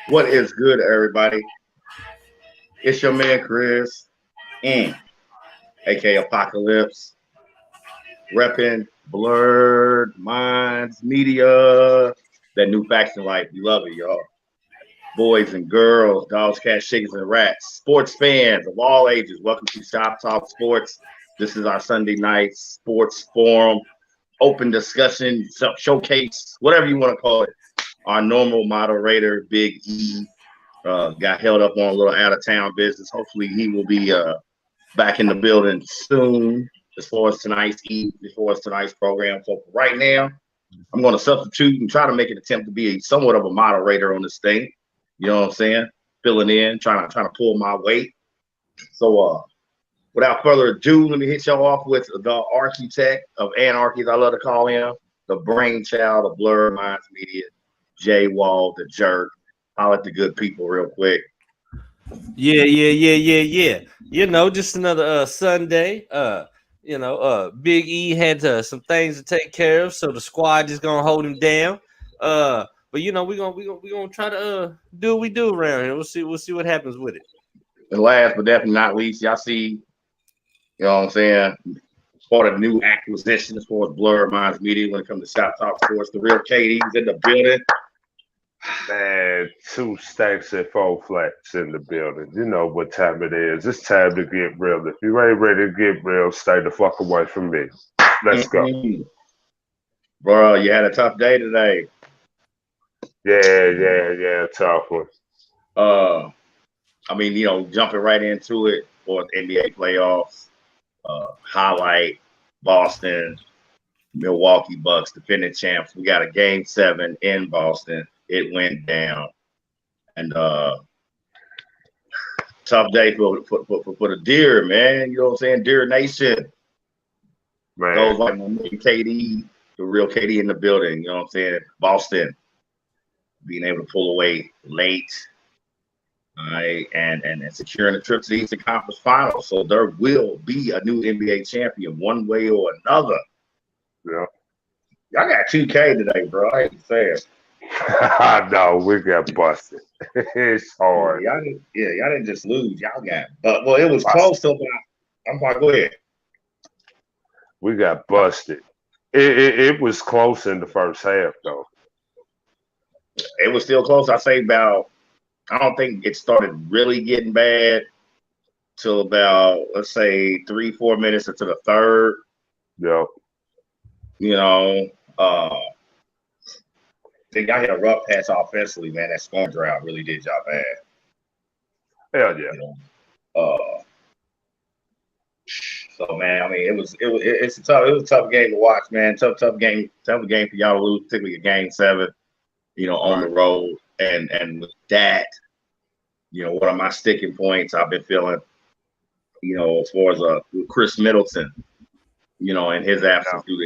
What is good, everybody? It's your man Chris, aka Apocalypse, repping Blurred Minds Media. That new faction life, we love it, y'all. Boys and girls, dogs, cats, chickens, and rats, sports fans of all ages. Welcome to Shop Talk Sports. This is our Sunday night sports forum, open discussion, showcase, whatever you want to call it. Our normal moderator, Big E, got held up on a little out of town business. Hopefully, he will be back in the building soon. As far as tonight's program. So for right now, I'm going to substitute and try to make an attempt to be somewhat of a moderator on this thing. You know what I'm saying? Filling in, trying to pull my weight. So without further ado, let me hit y'all off with the architect of anarchy, as I love to call him, the brainchild of Blurred Minds Media, J Wall, the jerk. I'll let the good people real quick. Yeah. Just another Sunday. Big E had some things to take care of, so the squad just gonna hold him down. But we're gonna try to do what we do around here. We'll see what happens with it. And last but definitely not least, y'all see, you know what I'm saying, part of the new acquisition as far as Blurred Minds Media when it comes to Shop Talk Sports. The real KD's in the building. Man, 2 stacks and 4 flats in the building. You know what time it is. It's time to get real. If you ain't ready to get real, stay the fuck away from me. Let's go. Bro, you had a tough day today. Yeah, tough one. Jumping right into it for NBA playoffs. Highlight Boston, Milwaukee Bucks, defending champs. We got a game 7 in Boston. It went down, and tough day for the Deer, man. You know what I'm saying? Deer Nation. Man. Those like KD, the real KD in the building. You know what I'm saying? Boston being able to pull away late, all right, and securing a trip to the Eastern Conference Finals. So there will be a new NBA champion one way or another. Yeah. Y'all got 2K today, bro. I hate to say it. No, we got busted. It's hard. Y'all didn't just lose. Y'all got, well, it was close to. I'm fine. Go ahead. We got busted. It was close in the first half, though. It was still close. I say about. I don't think it started really getting bad till about, let's say, 3-4 minutes into the third. Yep. I think y'all hit a rough patch offensively, man. That storm drought really did y'all bad. Hell yeah. So man, I mean, it's a tough game to watch, man. Tough game for y'all to lose, particularly a game 7, on the road. And with that, one of my sticking points I've been feeling, as far as Chris Middleton, and his absence due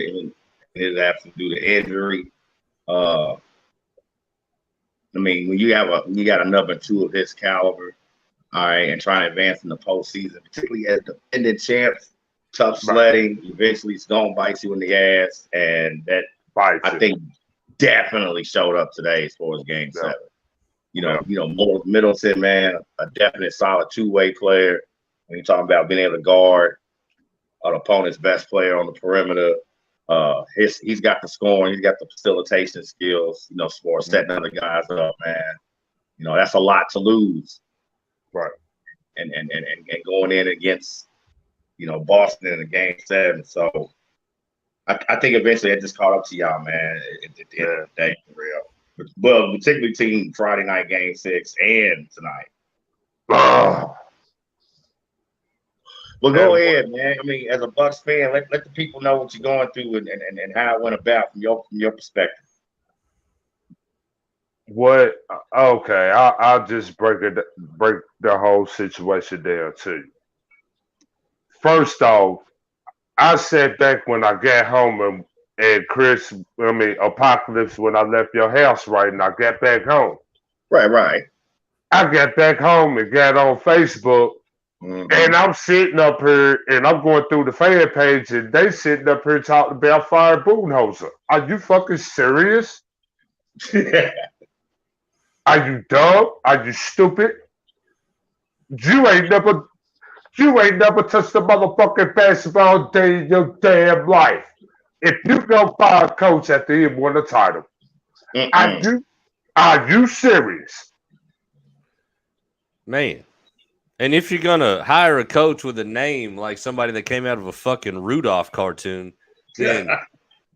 to injury. When you got a number 2 of his caliber, all right, and trying to advance in the postseason, particularly as defending champs, tough sledding, eventually it's gonna bite you in the ass, and that I think definitely showed up today as far as game 7. Middleton, man, a definite solid 2-way player. When you're talking about being able to guard an opponent's best player on the perimeter. He's got the scoring, he's got the facilitation skills, for setting other guys up, man. That's a lot to lose. Right. And going in against, Boston in a game 7. So I think eventually it just caught up to y'all, man, at the end of the day, for real. Well, particularly team Friday night game 6 and tonight. Well, go ahead, man. I mean, as a Bucks fan, let the people know what you're going through and how it went about from your perspective. What? Okay, I'll just break the whole situation down to you. First off, I sat back when I got home and Apocalypse, when I left your house, right, and I got back home. Right. I got back home and got on Facebook. Mm-hmm. And I'm sitting up here and I'm going through the fan page and they sitting up here talking about Fire Budenholzer. Are you fucking serious? Are you dumb? Are you stupid? You ain't never touched a motherfucking basketball day in your damn life. If you go fire a coach after he won a title, are you serious? Man. And if you're gonna hire a coach with a name like somebody that came out of a fucking Rudolph cartoon, then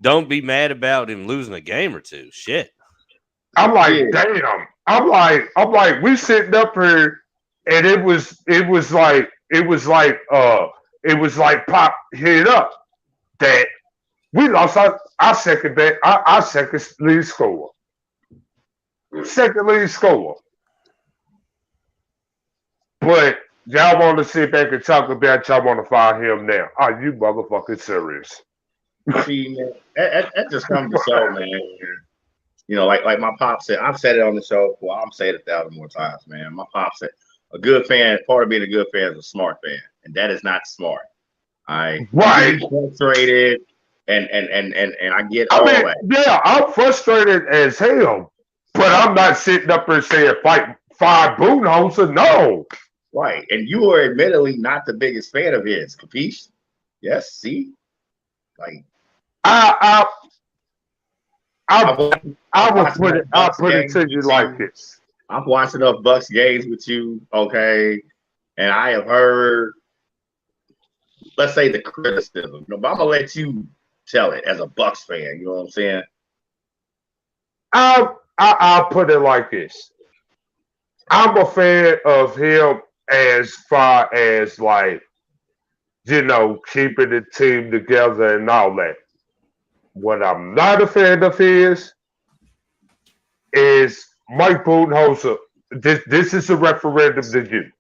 don't be mad about him losing a game or two. Shit. I'm like, damn. I'm like, we sitting up here, and it was like pop hit up that we lost our second lead scorer. Second lead scorer. But y'all want to sit back and talk about y'all want to fire him now. Are you motherfucking serious? See, man, that just comes to show, man. You know, like my pop said, I've said it on the show before. I'm saying it 1,000 more times, man. My pop said, a good fan, part of being a good fan is a smart fan, and that is not smart. Right. Frustrated, and I get all that. Yeah, I'm frustrated as hell, but I'm not sitting up there saying five Boonholzer. No. Right, and you are admittedly not the biggest fan of his. Capiche? Yes. See, like I will put it to you like this. I've watched enough Bucks games with you, okay, and I have heard, let's say, the criticism. But I'm gonna let you tell it as a Bucks fan. You know what I'm saying? I'll put it like this. I'm a fan of him as far as, like, you know, keeping the team together and all that. What I'm not a fan of is Mike Budenholzer. This is a referendum to you.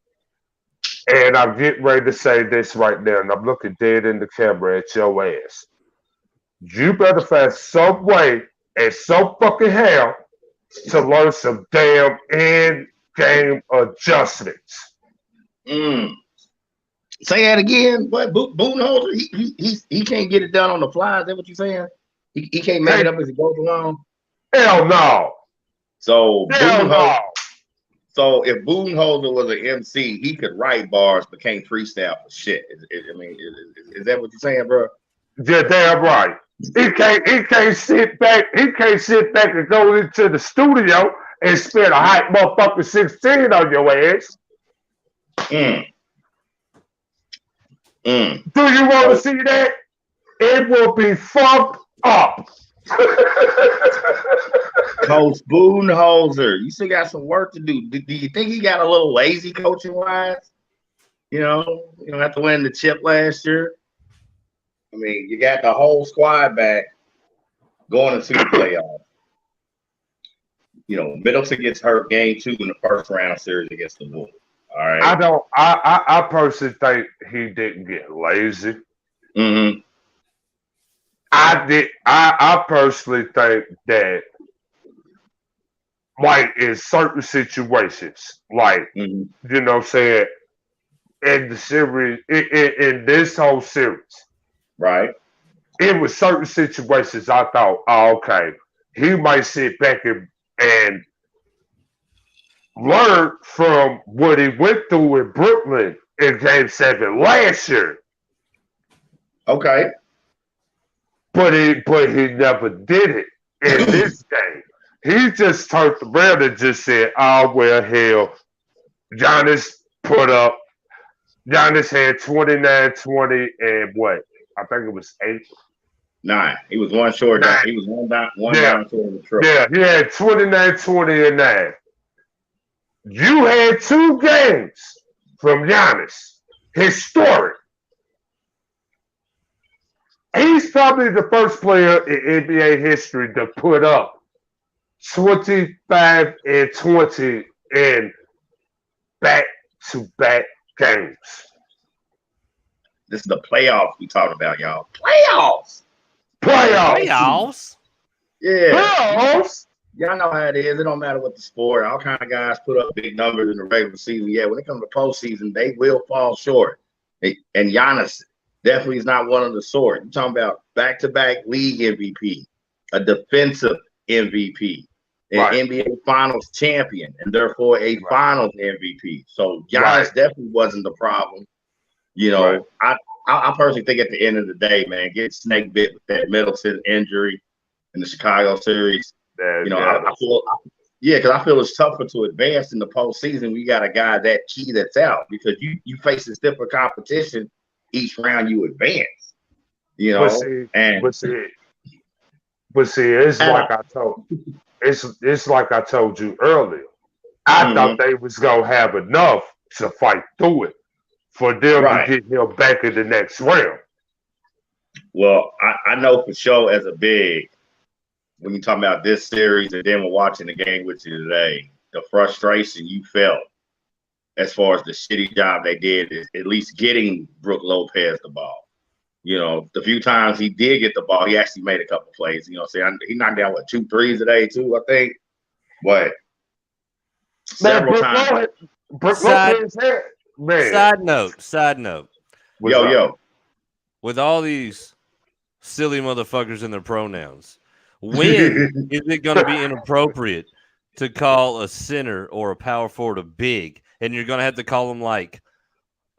And I'm getting ready to say this right now, and I'm looking dead in the camera at your ass. You better find some way and some fucking hell to learn some damn in-game adjustments. Say that again. What, Budenholzer? He can't get it done on the fly. Is that what you're saying? He can't make it up as he goes along. Hell no. So So if Budenholzer was an MC, he could write bars but can't freestyle for shit. Is that what you're saying, bro? Yeah, damn right. He can't sit back. He can't sit back and go into the studio and spit a hot motherfucker 16 on your ass. Do you want to see that? It will be fucked up. Coach Budenholzer, you still got some work to do. Do you think he got a little lazy coaching wise? You know, after winning the chip last year. I mean, you got the whole squad back going into the playoffs. You know, Middleton gets hurt game 2 in the first round series against the Wolves. All right. I personally think he didn't get lazy. Mm-hmm. I personally think that, like, in certain situations, like, you know what I'm saying, in the series, in this whole series, right, it was certain situations I thought, oh, okay, he might sit back and learn from what he went through in Brooklyn in Game 7 last year. Okay. But he never did it in this game. He just turned around and just said, oh, well, hell, Giannis had 29, 20, and what? I think it was 8. 9. He was one short. 9. He was one down short of the triple. Yeah, he had 29, 20, and 9. You had 2 games from Giannis. Historic. He's probably the first player in NBA history to put up 25 and 20 in back-to-back games. This is the playoffs we talking about, y'all. Playoffs. Yeah. Playoffs. Y'all know how it is. It don't matter what the sport. All kind of guys put up big numbers in the regular season. Yeah, when it comes to postseason, they will fall short. And Giannis definitely is not one of the sort. You're talking about back-to-back league MVP, a defensive MVP, an Right. NBA Finals champion, and therefore a Finals MVP. So Giannis definitely wasn't the problem. You know, I personally think at the end of the day, man, get snake bit with that Middleton injury in the Chicago series. You know, I feel, because I feel it's tougher to advance in the postseason. We got a guy that key that's out because you face a stiffer competition each round you advance. You know, but see, it's like I told, it's like I told you earlier. I thought they was gonna have enough to fight through it for them to get him back in the next round. Well, I know for sure as a big, when you talk about this series and then we're watching the game with you today, the frustration you felt as far as the shitty job they did is at least getting Brook Lopez the ball. You know, the few times he did get the ball, he actually made a couple plays. You know, he knocked down 2 threes today too, I think. But several times. Side note. Yo. With all these silly motherfuckers and their pronouns, when is it going to be inappropriate to call a center or a power forward a big? And you're going to have to call them like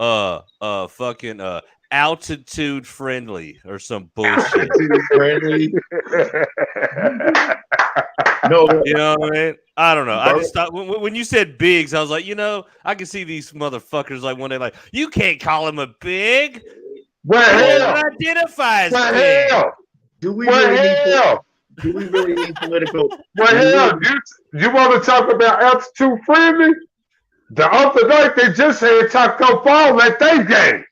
fucking altitude friendly or some bullshit. Altitude friendly. No, you know what I mean? I don't know. I just thought when you said bigs, I was like, you know, I can see these motherfuckers like one day like, you can't call him a big. Well, identify as big. Do we really need political? Well, you want to talk about altitude friendly? The other night they just had Taco Fall at their game.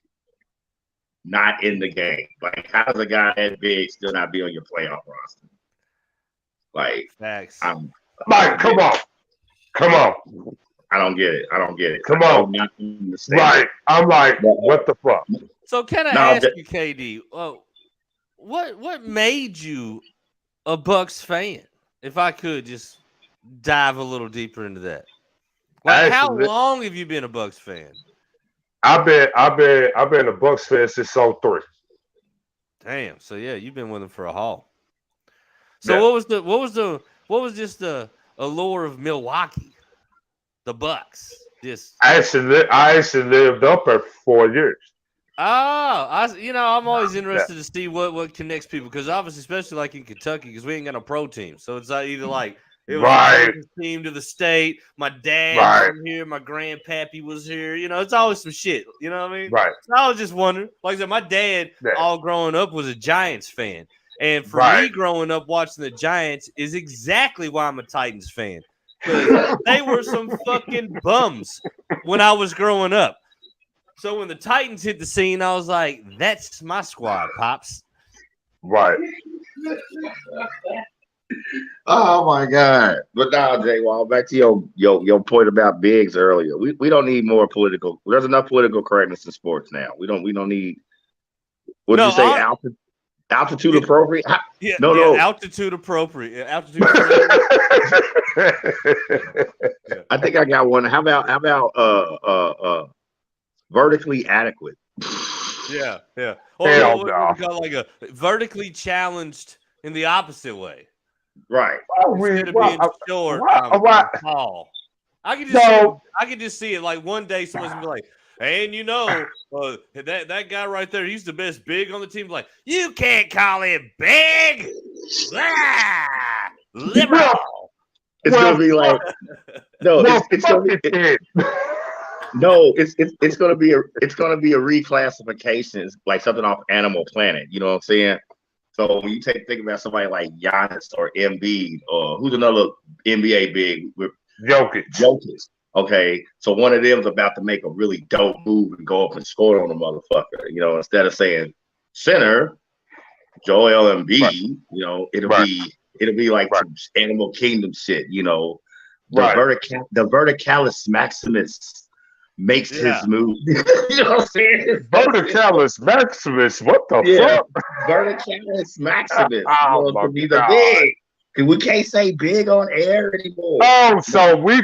Not in the game. Like, how does a guy that big still not be on your playoff roster? Like, facts. Come on. I don't get it. Come on. Right. I'm like, what the fuck? So can I ask you, KD, what made you a Bucks fan? If I could just dive a little deeper into that. Like, how long have you been a Bucks fan? I've been a Bucks fan since 03. Damn. So yeah, you've been with them for a haul. So what was just the allure of Milwaukee? The Bucks. I actually lived up there for 4 years. Oh, I'm always interested to see what connects people because obviously, especially like in Kentucky, because we ain't got no pro team, so it's either like it was a team to the state. My dad from here, my grandpappy was here. You know, it's always some shit. You know what I mean? Right. So I was just wondering. Like I said, my dad, all growing up, was a Giants fan, and for me, growing up watching the Giants is exactly why I'm a Titans fan. Because they were some fucking bums when I was growing up. So when the Titans hit the scene, I was like, that's my squad, Pops. Right. Oh my God. But now, Jay, back to your point about bigs earlier. We don't need more political. There's enough political correctness in sports now. We don't need what did you say? Altitude appropriate? No. Altitude appropriate. Altitude appropriate. I think I got one. How about vertically adequate? Yeah. Or like a vertically challenged in the opposite way. Right. Instead of being short, tall. I can just see it. Like one day someone's gonna be like, hey, and that guy right there, he's the best big on the team. Like, you can't call him big. Liberal. It's gonna be like it's gonna be a reclassification. It's like something off Animal Planet. You know what I'm saying? So when you think about somebody like Giannis or Embiid or who's another NBA big with Jokic. Okay, so one of them's about to make a really dope move and go up and score on a motherfucker. You know, instead of saying center, Joel Embiid, it'll be like some Animal Kingdom shit. You know, the Verticalis Maximus makes his move. You know what I'm saying? Verticalis Maximus, what the fuck? Verticalis Maximus. To be the big. Because we can't say big on air anymore. So we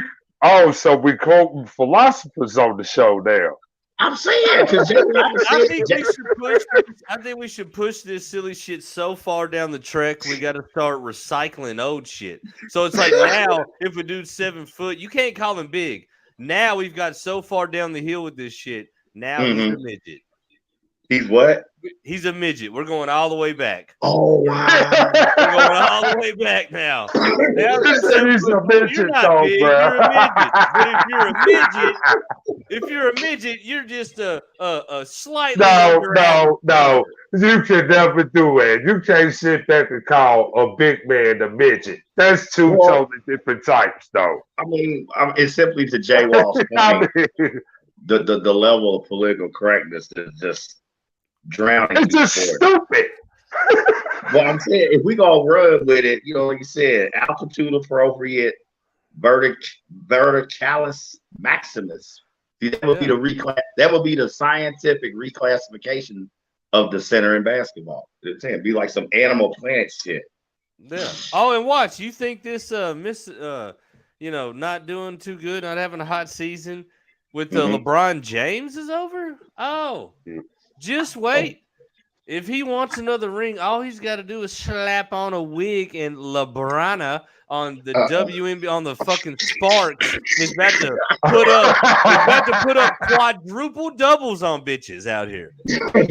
quoting philosophers on the show now. I'm saying because I think we should push. I think we should push this silly shit so far down the track. We got to start recycling old shit. So it's like now, if a dude's 7 foot, you can't call him big. Now we've got so far down the hill with this shit. Now he's a midget. He's what? He's a midget. We're going all the way back. Oh wow! We're going all the way back now. Now He's a midget, you're not though, big. bro. You're a midget. But if you're a midget, you're just a slightly. No. You can never do it. You can't sit back and call a big man a midget. That's two totally different types, though. I mean, it's simply to Jay Wall's point. The level of political correctness is just drowning. It's just stupid. Well, I'm saying if we gonna run with it, like you said, altitude appropriate, verticalis maximus. That would be the reclass. That would be the scientific reclassification of the center in basketball. It'd be like some Animal Planet shit. Yeah. Oh, and watch. You think this not doing too good, not having a hot season with LeBron James is over? Oh, just wait. If he wants another ring, all he's got to do is slap on a wig and LeBron on the WNBA on the fucking Sportz is about to put up quadruple doubles on bitches out here. Hey,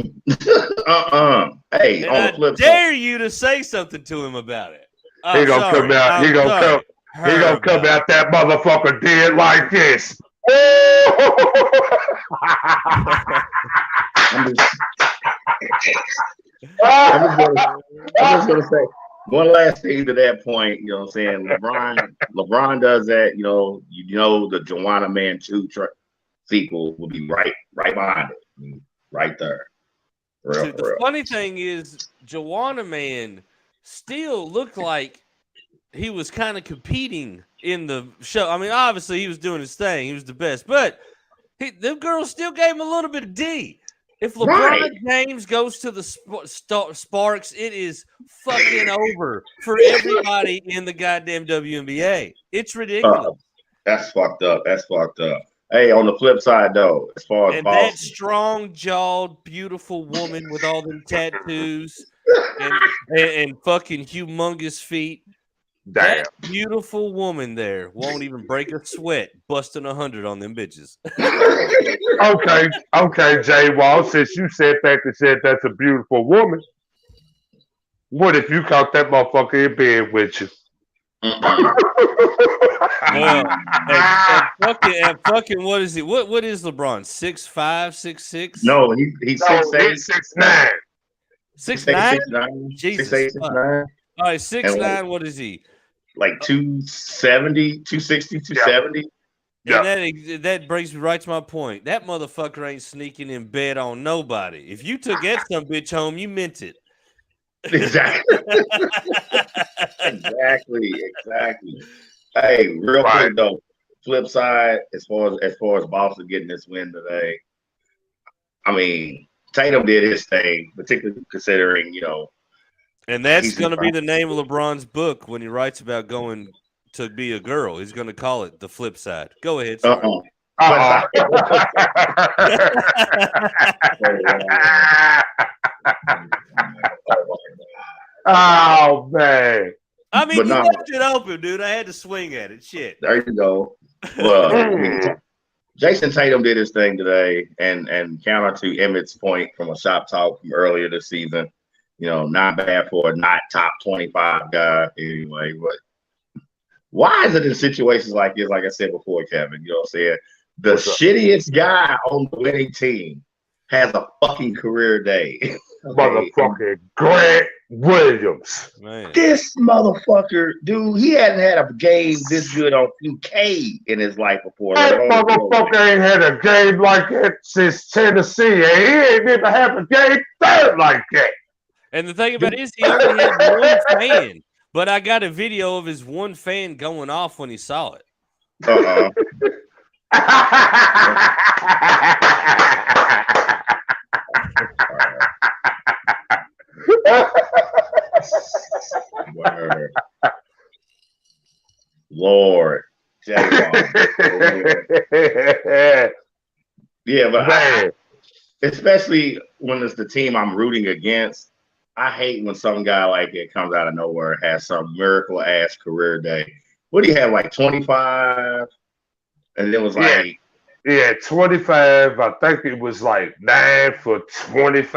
and on the flip I dare you to say something to him about it. He gonna come out. He gonna come out that motherfucker dead like this. I'm just gonna say one last thing to that point. You know what I'm saying? LeBron does that. The Joanna Man 2 sequel will be right behind it, right there. The funny thing is, Joanna Man still looked like he was kind of competing in the show. I mean, obviously he was doing his thing. He was the best, but them girls still gave him a little bit of D. If LeBron James goes to the Sparks, it is fucking over for everybody in the goddamn WNBA. It's ridiculous. That's fucked up. Hey, on the flip side, though, as far as that strong-jawed, beautiful woman with all them tattoos and fucking humongous feet, that beautiful woman there won't even break a sweat busting 100 on them bitches. Okay, Jay Wall, since you said back and said that's a beautiful woman, what if you caught that motherfucker in bed with you? And fucking what is he? What is LeBron? 6'5", 6'6"? No, he's 6'8", 6'9". 6'9"? Jesus. 6'8", 6'9". All right, 6'9", what is he? Like 270, 260, 270. Yeah. And that brings me right to my point. That motherfucker ain't sneaking in bed on nobody. If you took that some bitch home, you meant it. Exactly. Exactly. Hey, real quick though, flip side, as far as Boston getting this win today, I mean, Tatum did his thing, particularly considering, and that's going to be the name of LeBron's book when he writes about going to be a girl. He's going to call it The Flip Side. Go ahead. Sorry. Oh, man. I mean, you left it open, dude. I had to swing at it. Shit. There you go. Well, Jason Tatum did his thing today, and counter to Emmett's point from a shop talk from earlier this season, not bad for a not top 25 guy anyway. But why is it in situations like this, like I said before, Kevin, you know what I'm saying? The shittiest guy on the winning team has a fucking career day. Motherfucking Grant Williams. Man. This motherfucker, dude, he hadn't had a game this good on 2K in his life before. That motherfucker ain't had a game like that since Tennessee, and he ain't even have a game third like that. And the thing about it is he only had one fan, but I got a video of his one fan going off when he saw it. Lord. Yeah, but Man, especially when it's the team I'm rooting against, I hate when some guy like it comes out of nowhere and has some miracle ass career day. What do you have, like 25? And it was yeah, like, yeah, 25. I think it was like 9 for 25.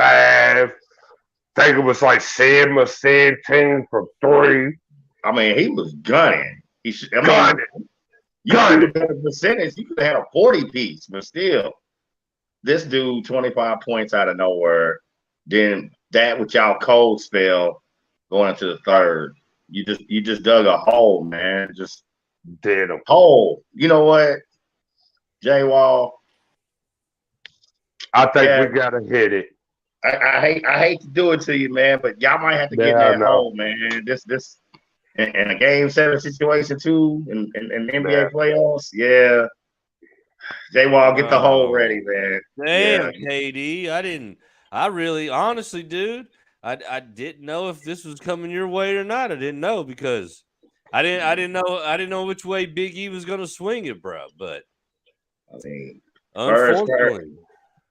I think it was like 7 or 17 for 3. I mean, he was gunning. Gun it, You should gun have it. had a percentage. You could have had a 40 piece, but still, this dude 25 points out of nowhere. Then that with y'all cold spell going into the third. You just dug a hole, man. Just Did him. hole. You know what, J Wall? I think Yeah, we gotta hit it. I hate to do it to you, man, but y'all might have to get in Yeah, I that know. hole, man. This in a game 7 situation too in the NBA Yeah. playoffs. Yeah. J Wall, get the hole ready, Oh, man. Yeah. damn, KD. I really, honestly, dude, I didn't know if this was coming your way or not. I didn't know because I didn't know which way Big E was gonna swing it, bro. But I mean, spur, unfortunately,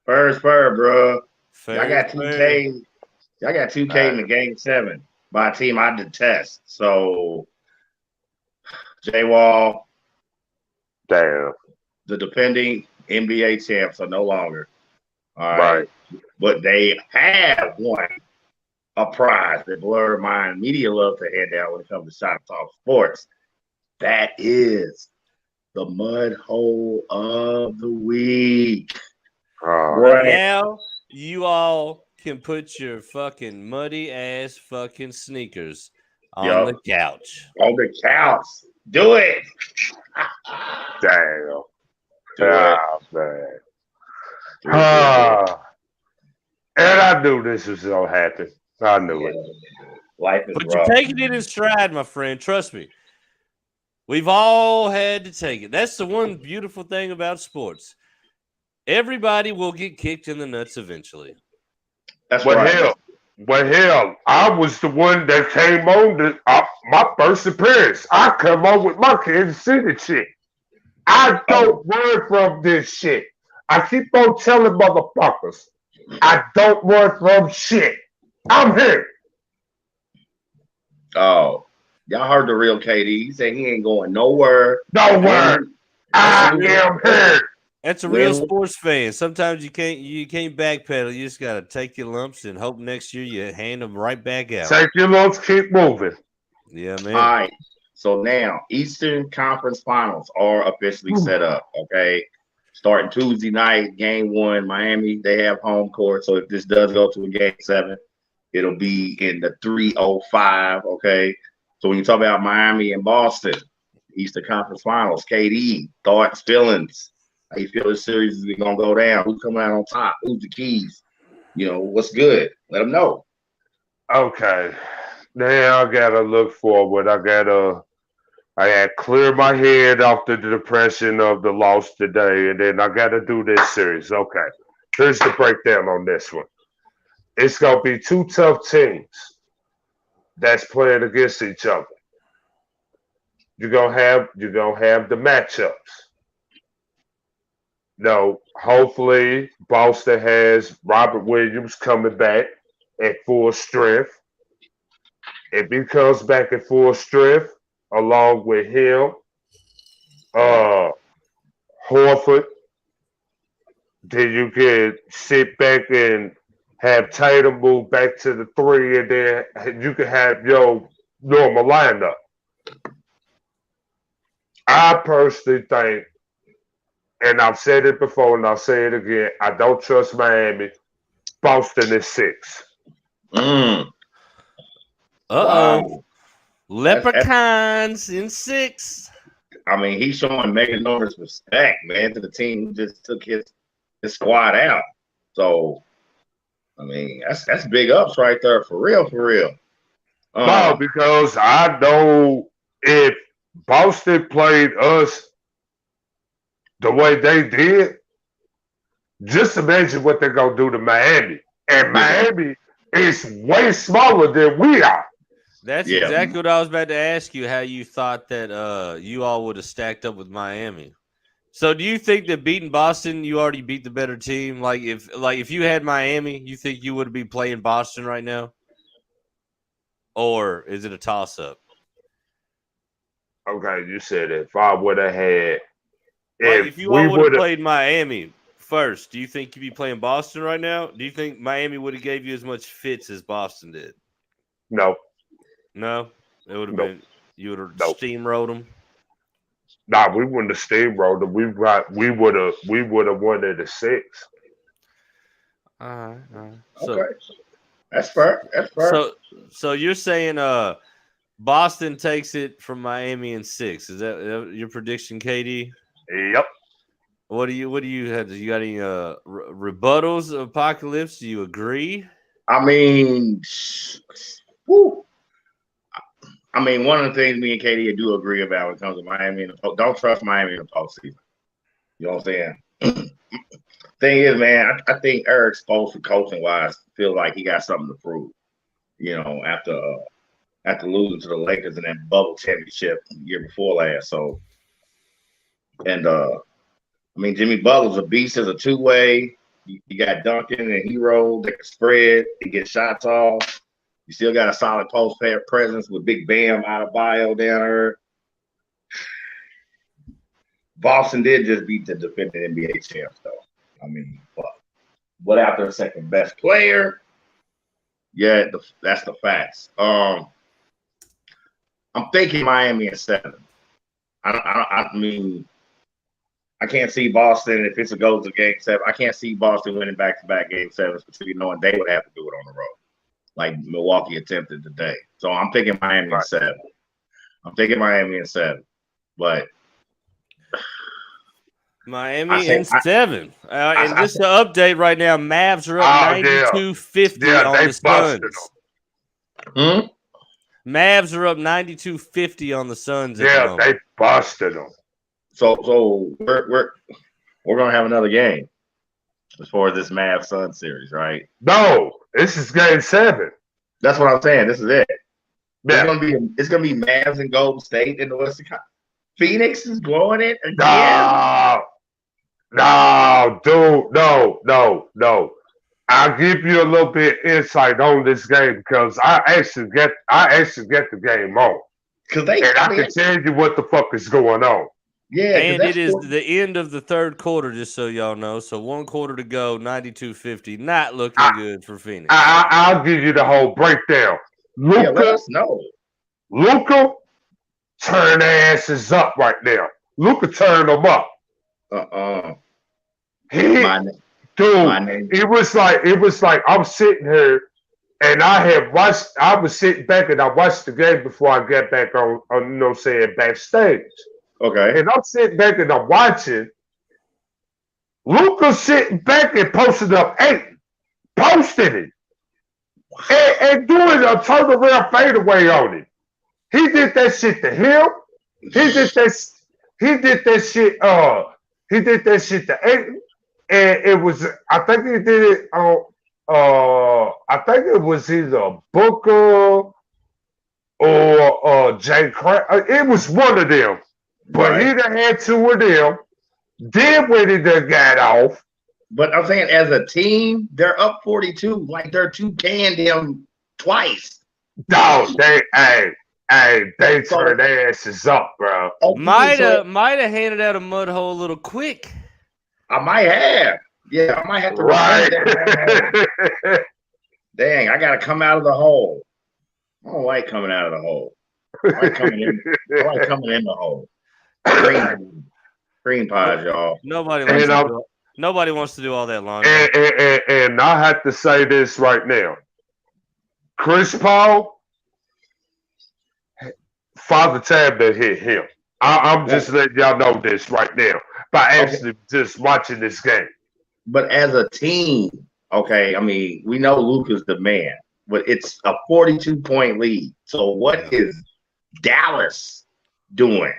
bro. Y'all fair is got fair. 2K. Y'all got 2K in Uh, the game 7 by a team I detest. So J Wall, damn. the defending NBA champs are no longer. All Right. right. But they have won a prize that Blur Mind Media love to hand down when it comes to Shot Talk Sports. That is the mud hole of the week. And Right. now you all can put your fucking muddy ass fucking sneakers on the Yup. couch. On the couch. Do it. Damn. Do it. Ah, man. Do it. Do it. Do it. Ah. And I knew this was gonna happen. I knew it. Yeah. Life is But you're rough. taking it in stride, my friend. Trust me. We've all had to take it. That's the one beautiful thing about sports. Everybody will get kicked in the nuts eventually. That's But right. hell, I was the one that came on my first appearance. I come on with my Kansas City shit. I Oh, don't run from this shit. I keep on telling motherfuckers, I don't run from shit. I'm here. oh. Y'all heard the real KD. He said he ain't going nowhere. Nowhere. Win, That's a I real am here. that's a real win. sports fan. Sometimes you can't backpedal. You just gotta take your lumps and hope next year you hand them right back out. Take your lumps, keep moving. Yeah, All man. right. So now Eastern Conference Finals are officially set up. Okay. Starting Tuesday night, game 1, Miami. They have home court. So if this does go to a game 7, it'll be in the 305. Okay. So when you talk about Miami and Boston, Eastern Conference Finals, KD, thoughts, feelings. How you feel this series is gonna go down? Who's coming out on top? Who's the keys? What's good? Let them know. Okay. Now I gotta look forward. I gotta clear my head off the depression of the loss today, and then I gotta do this series. Okay. Here's the breakdown on this one. It's gonna be two tough teams that's playing against each other. You're gonna have the matchups. No, hopefully Boston has Robert Williams coming back at full strength. If he comes back at full strength, along with him, uh, Horford, then you can sit back and have Tatum move back to the 3, and then you can have your normal lineup. I personally think, and I've said it before and I'll say it again, I don't trust Miami. Boston is 6. Mm, Uh-oh. wow. That's Leprechauns in 6. I mean, he's showing mega enormous respect, man, to the team who just took his squad out. So, I mean, that's big ups right there, for real, for real. No, because I know if Boston played us the way they did, just imagine what they're going to do to Miami. And Miami is way smaller than we are. That's Yeah. exactly what I was about to ask you. How you thought that you all would have stacked up with Miami? So do you think that beating Boston, you already beat the better team? Like if you had Miami, you think you would be playing Boston right now? Or is it a toss up? Okay, you said if I would have had, Like if if you we all would have would have, played Miami first, do you think you'd be playing Boston right now? Do you think Miami would have gave you as much fits as Boston did? no, No, it would have Nope. been you would have Nope. steamrolled them. nah, we wouldn't have steamrolled them. We would have won at a 6. All right. So Okay, that's fair. That's fair. so you're saying Boston takes it from Miami in 6. Is that your prediction, KD? Yep. What do you have? You got any rebuttals, Apocalypse? Do you agree? I mean, whew. I mean, one of the things me and Katie do agree about when it comes to Miami, don't trust Miami in the postseason. You know what I'm saying? Thing is, man, I think Eric Spoelstra, coaching wise, feel like he got something to prove. You know, after losing to the Lakers in that bubble championship the year before last. So, and I mean, Jimmy Butler's a beast as a two-way. You got Duncan and Hero that can spread. He gets shots off. You still got a solid post presence with Big Bam out of bio down there. Boston did just beat the defending NBA champs, though. I mean, without their second best player, yeah, that's the facts. I'm thinking Miami in 7. I mean, I can't see Boston if it's a goes to game 7. I can't see Boston winning back-to-back game 7s, especially knowing they would have to do it on the road, like Milwaukee attempted today. So I'm thinking Miami in 7. I'm thinking Miami in 7, but Miami in 7. And just to update right now, Mavs are up 92-50 on the Suns. Mavs are up 92-50 on the Suns. Yeah, they busted them. So we're gonna have another game as far as this Mavs Sun series, right? No, this is game 7. That's what I'm saying. This is it. Yeah. It's gonna be Mavs and Golden State in the Western Conference. Phoenix is blowing it again. No, dude, no. I'll give you a little bit insight on this game because I actually get the game on. I can tell you what the fuck is going on. Yeah, and it is the end of the third quarter, just so y'all know. So 1 quarter to go, 92-50. Not looking good for Phoenix. I'll give you the whole breakdown. Luka, turn their asses up right now. Luka turned them up. It was like I'm sitting here and I was sitting back and I watched the game before I got back on backstage. Okay. And I'm sitting back and I'm watching. Luka sitting back and posted up 8. Posted it. And doing a turnaround fadeaway on it. He did that shit to him. He did that shit to 8. And it was, I think he did it on, I think it was either Booker or Jay Crowder. It was one of them. But he done had 2 of them. Then when he done got off. But I'm saying as a team, they're up 42. Like they're 2K'ing them twice. No, they turned their asses up, bro. Might have handed out a mud hole a little quick. I might have. Yeah, I might have to. Right. Dang, I got to come out of the hole. I don't like coming out of the hole. I like coming in the hole. Green pies, y'all. Nobody wants to do all that laundry. And I have to say this right now. Chris Paul, Father Tablet hit him. I'm just letting y'all know this right now by actually just watching this game. But as a team, I mean, we know Luka's the man, but it's a 42-point lead. So what is Dallas doing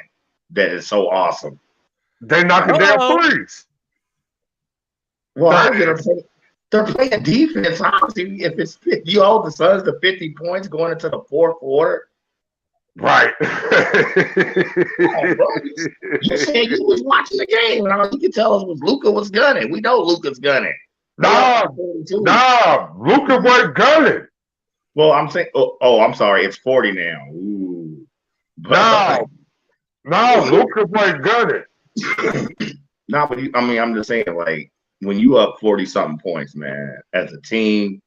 that is so awesome? They knocking down threes. Well, they're playing defense. Obviously, if you hold the Suns to 50 points going into the fourth quarter, Right. Oh, bro, you said you was watching the game, and all you could tell us was Luca was gunning. We know Luca's gunning. They up No, 42. no, Luka wasn't gunning. Well, I'm saying, I'm sorry, it's 40 now. Ooh. But, No, Luka wasn't gunning. no, but I'm just saying, like, when you up 40 something points, man, as a team,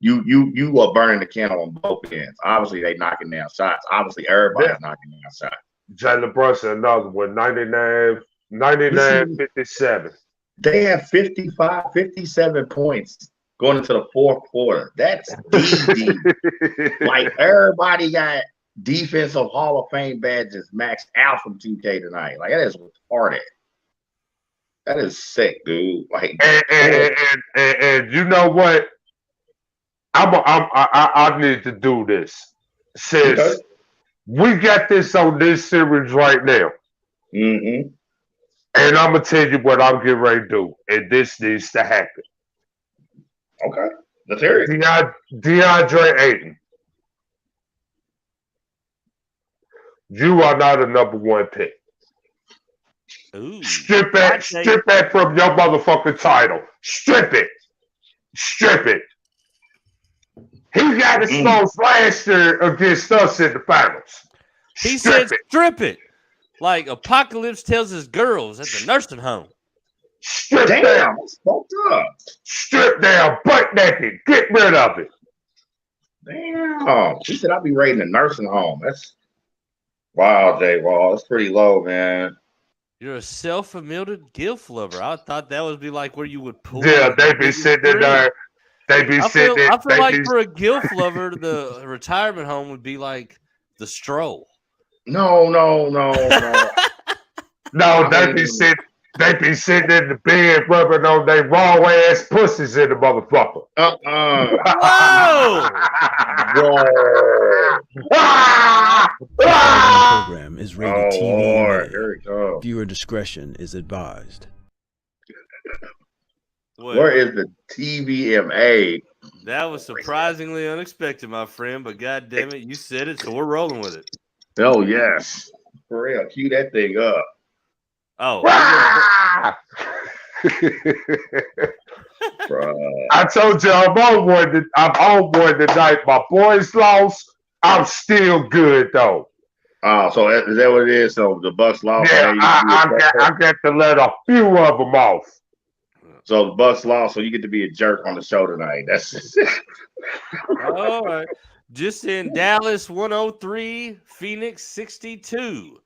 you are burning the candle on both ends. Obviously, they knocking down shots. Obviously, everybody's knocking down shots. Jalen Brunson, another one, 99, Listen, 57. they have 55, 57 points going into the fourth quarter. That's easy. Like, everybody got defensive Hall of Fame badges maxed out from 2K tonight. Like, that is retarded. That is sick, dude. Like, and you know what? I need to do this. Since we got this on this series right now. Mm-hmm. And I'm gonna tell you what I'm getting ready to do, and this needs to happen. Okay, let's hear it. DeAndre Ayton, you are not a number one pick. Ooh. Strip that from your motherfucking title. Strip it. He got exposed last year against us in the finals. He said, "Strip it." Like Apocalypse tells his girls at the nursing home. Strip down. That's fucked up. Strip down, butt naked. Get rid of it. Damn. He said I'll be raiding a nursing home. That's wow, J Wall. That's pretty low, man. You're a self-admitted gilf lover. I thought that would be like where you would pull. Yeah, they be sitting there. They be sitting there. I feel like for a gilf lover, the retirement home would be like the stroll. No. No, they be sitting in the bed rubbing on their raw ass pussies in the motherfucker. The program is rated TV. Here we go. Viewer discretion is advised. Where is the TVMA? That was surprisingly unexpected, my friend, but god damn it, you said it, so we're rolling with it. Oh, yes. For real, cue that thing up. Oh. I told you I'm on one tonight. My boys lost. I'm still good, though. Oh, so is that what it is? So the Bucks lost? Yeah, I got to let a few of them off. So the Bucks lost, so you get to be a jerk on the show tonight. That's all right. Just in Dallas 103, Phoenix 62.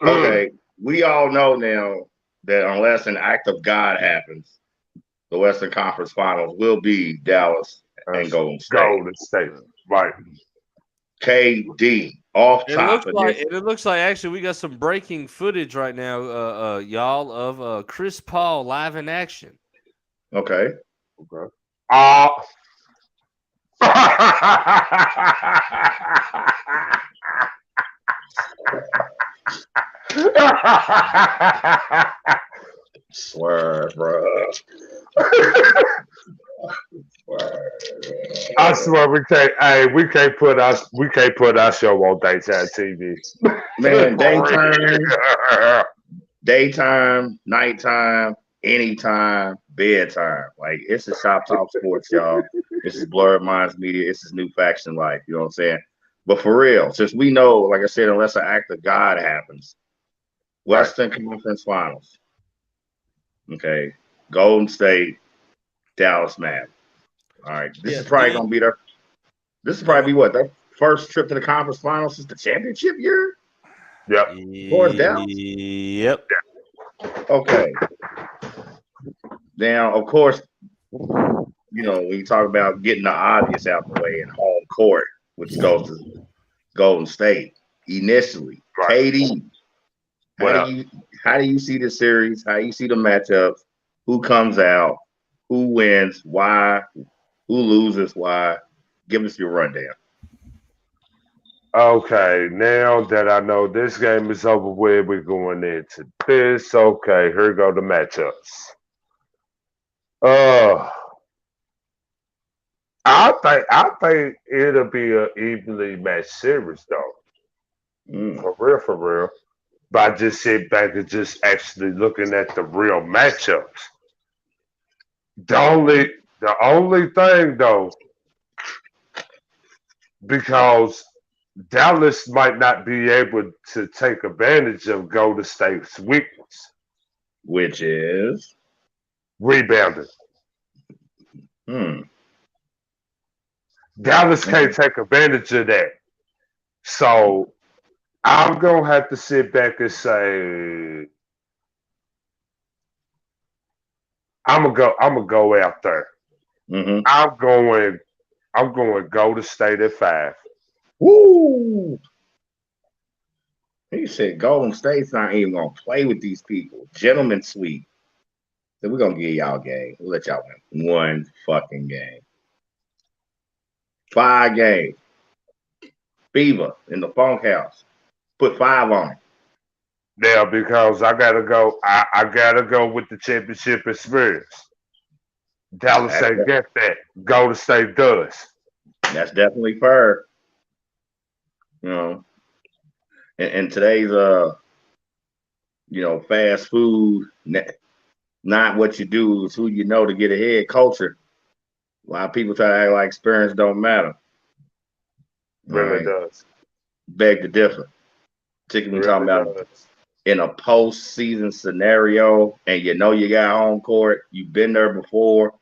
Okay, we all know now that unless an act of God happens, the Western Conference Finals will be Dallas and Golden State. Right. KD off top of this. It looks like actually we got some breaking footage right now, y'all, of Chris Paul live in action. Okay. Swear, bro. I swear we can't. Hey, we can't put our show on daytime TV. Man, daytime, nighttime, anytime, bedtime. Like, it's a Shop Talk Sports, y'all. This is Blurred Minds Media. This is New Faction Life. You know what I'm saying? But for real, since we know, like I said, unless an act of God happens, Western Conference Finals. Okay. Golden State, Dallas Mavericks. All right. This is probably going to be their first trip to the conference finals since the championship year? Yep. Yep. Okay. Now, of course, when you talk about getting the obvious out the way in home court, which goes to Golden State initially. Right. KD, how do you see the series? How do you see the matchups? Who comes out? Who wins? Why? Who loses? Why? Give us your rundown. Okay, now that I know this game is over with, we're going into this. Okay, here go the matchups. I think it'll be an evenly matched series, though. For real, for real. But I just sit back and just actually looking at the real matchups. The only thing though, because Dallas might not be able to take advantage of Golden State's weakness, Which is rebounding. hmm. Dallas can't take advantage of that. So I'm gonna have to sit back and say I'm gonna go out there. Mm-hmm. I'm going Golden State at 5. Woo! He said Golden State's not even gonna play with these people. Gentlemen sweep. So we're gonna give y'all a game. We'll let y'all win one fucking game. 5 games. Fever in the funk house. Put 5 on it. Now because I gotta go with the championship experience. Dallas ain't get that. Golden State does. That's definitely fair. You know. And today's fast food, not what you do, it's who you know to get ahead culture. A lot of people try to act like experience don't matter. Really does. Beg to differ. Particularly Really talking about does. in a postseason scenario and you know you got home court, you've been there before.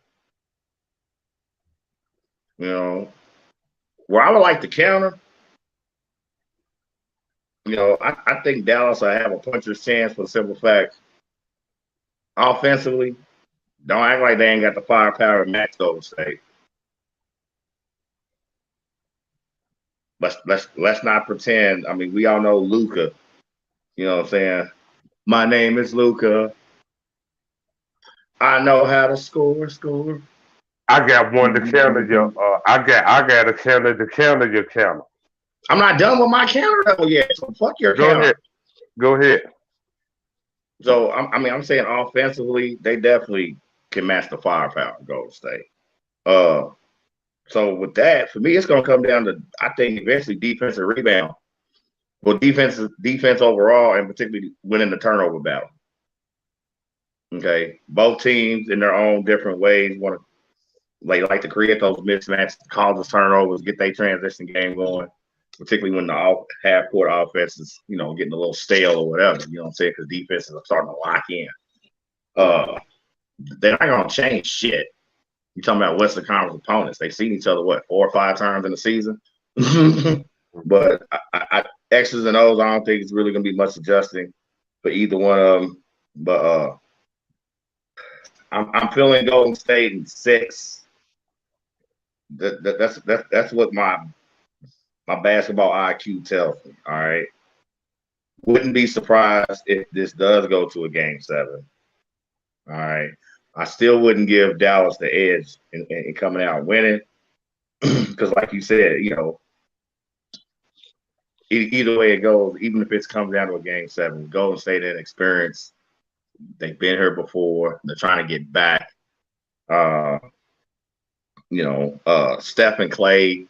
You know, where I would like to counter, I think Dallas will have a puncher's chance for the simple fact, offensively, don't act like they ain't got the firepower to match Golden State. Let's not pretend. I mean, we all know Luka. You know what I'm saying? My name is Luka. I know how to score. I got one to counter your. I got a counter to counter your counter. I'm not done with my counter though yet. So fuck your counter. Go ahead. So I'm saying offensively, they definitely can match the firepower of Golden State. So with that, for me, it's gonna come down to I think eventually defensive rebound. Well, defense overall, and particularly winning the turnover battle. Okay, both teams in their own different ways like to create those mismatches, cause the turnovers, get their transition game going. Particularly when the half court offense is, getting a little stale or whatever. You know what I'm saying? Because defenses are starting to lock in. They're not gonna change shit. You're talking about Western Conference opponents. They've seen each other 4 or 5 times in the season. But I X's and O's, I don't think it's really gonna be much adjusting for either one of them. But I'm feeling Golden State in 6. That's what my basketball IQ tells me. All right. Wouldn't be surprised if this does go to a game 7. All right. I still wouldn't give Dallas the edge in coming out winning. Because like you said, either way it goes, even if it comes down to a game 7, Golden State had experience. They've been here before. They're trying to get back. Steph and Clay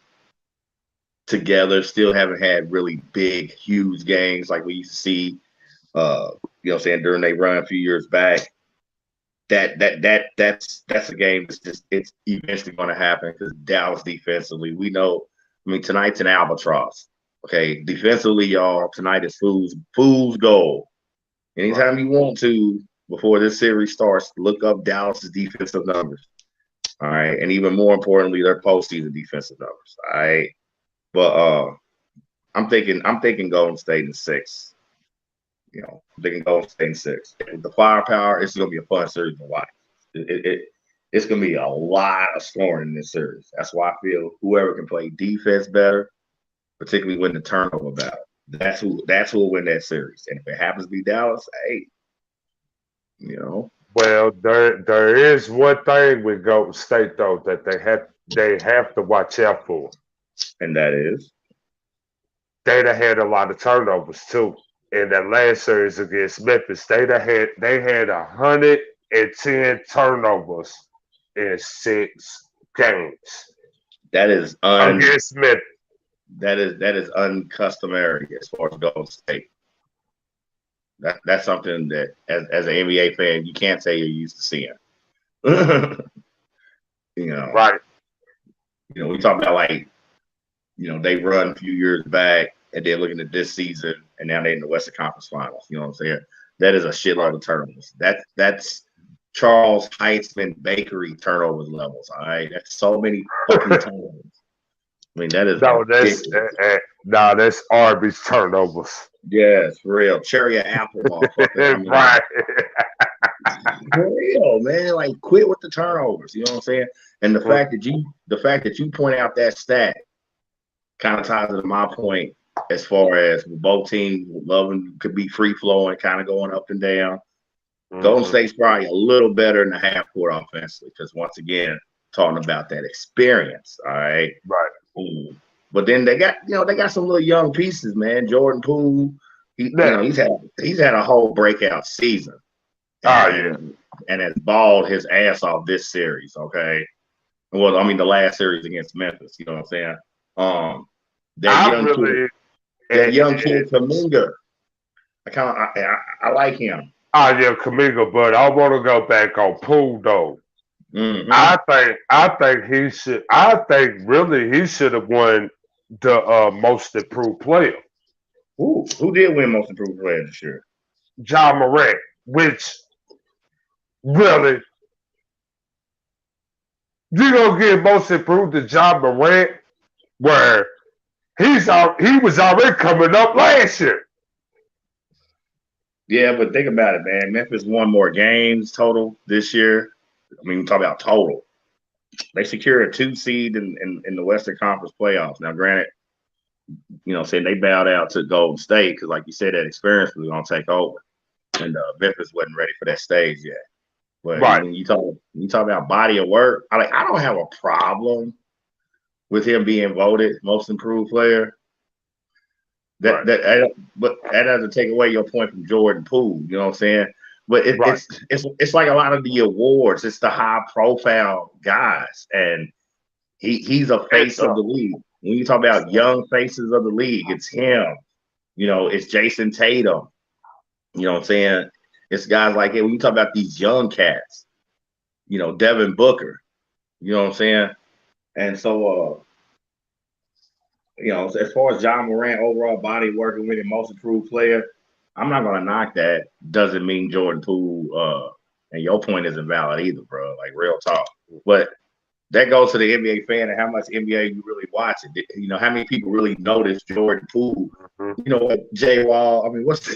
together still haven't had really big, huge games like we used to see, during their run a few years back. That's a game it's eventually going to happen because Dallas defensively, we know. I mean, tonight's an albatross. Okay, defensively, y'all, tonight is fool's gold. Anytime you want to, before this series starts, look up Dallas's defensive numbers. All right, and even more importantly, their postseason defensive numbers. All right. But I'm thinking Golden State in 6. I'm thinking Golden State in 6. With the firepower, it's gonna be a fun series to watch. It's gonna be a lot of scoring in this series. That's why I feel whoever can play defense better, particularly win the turnover battle, that's who will win that series. And if it happens to be Dallas, hey, Well, there is one thing with Golden State though that they have to watch out for. And that is they'd have had a lot of turnovers too. In that last series against Memphis, they had 110 turnovers in 6 games. That is against Memphis. that is uncustomary as far as Golden State. That's something that as an NBA fan you can't say you're used to seeing. Right. We talk about like, they run a few years back and they're looking at this season and now they're in the Western Conference Finals. You know what I'm saying? That is a shitload of turnovers. That's Charles Heitzman Bakery turnovers levels. All right, that's so many fucking turnovers. I mean, that is that's Arby's turnovers. Yes, for real. Cherry or apple, motherfucker. I mean, right. For real, man. Like, quit with the turnovers. You know what I'm saying? And the fact that you point out that stat kind of ties into my point as far as both teams loving could be free flowing, kind of going up and down. Golden State's probably a little better in the half court offensively because once again, talking about that experience. All right. Right. But then they got some little young pieces, man. Jordan Poole, he's had a whole breakout season. And has balled his ass off this series, okay? Well, I mean the last series against Memphis, you know what I'm saying? That young kid Kuminga. I like him. Kuminga, but I want to go back on Poole though. Mm-hmm. I think he should. I think really he should have won the most improved player. Who did win most improved player this year? Ja Morant, which really you gonna get most improved to Ja Morant, where he was already coming up last year. Yeah, but think about it, man. Memphis won more games total this year. I mean, we talk about total. They secured a 2 seed in the Western Conference playoffs. Now, granted, saying they bowed out to Golden State because, like you said, that experience was going to take over, and Memphis wasn't ready for that stage yet. But when you talk about body of work, I don't have a problem with him being voted most improved player. But that doesn't take away your point from Jordan Poole. You know what I'm saying? But it's like a lot of the awards. It's the high profile guys, and he's a face of the league. When you talk about young faces of the league, it's him. It's Jason Tatum. You know what I'm saying? It's guys like it. When you talk about these young cats, Devin Booker. You know what I'm saying? And so, as far as Ja Morant overall body work and winning most improved player, I'm not gonna knock that. Doesn't mean Jordan Poole and your point isn't valid either, bro. Like real talk. But that goes to the NBA fan and how much NBA you really watch it. How many people really notice Jordan Poole? You know what, J Wall? I mean, what's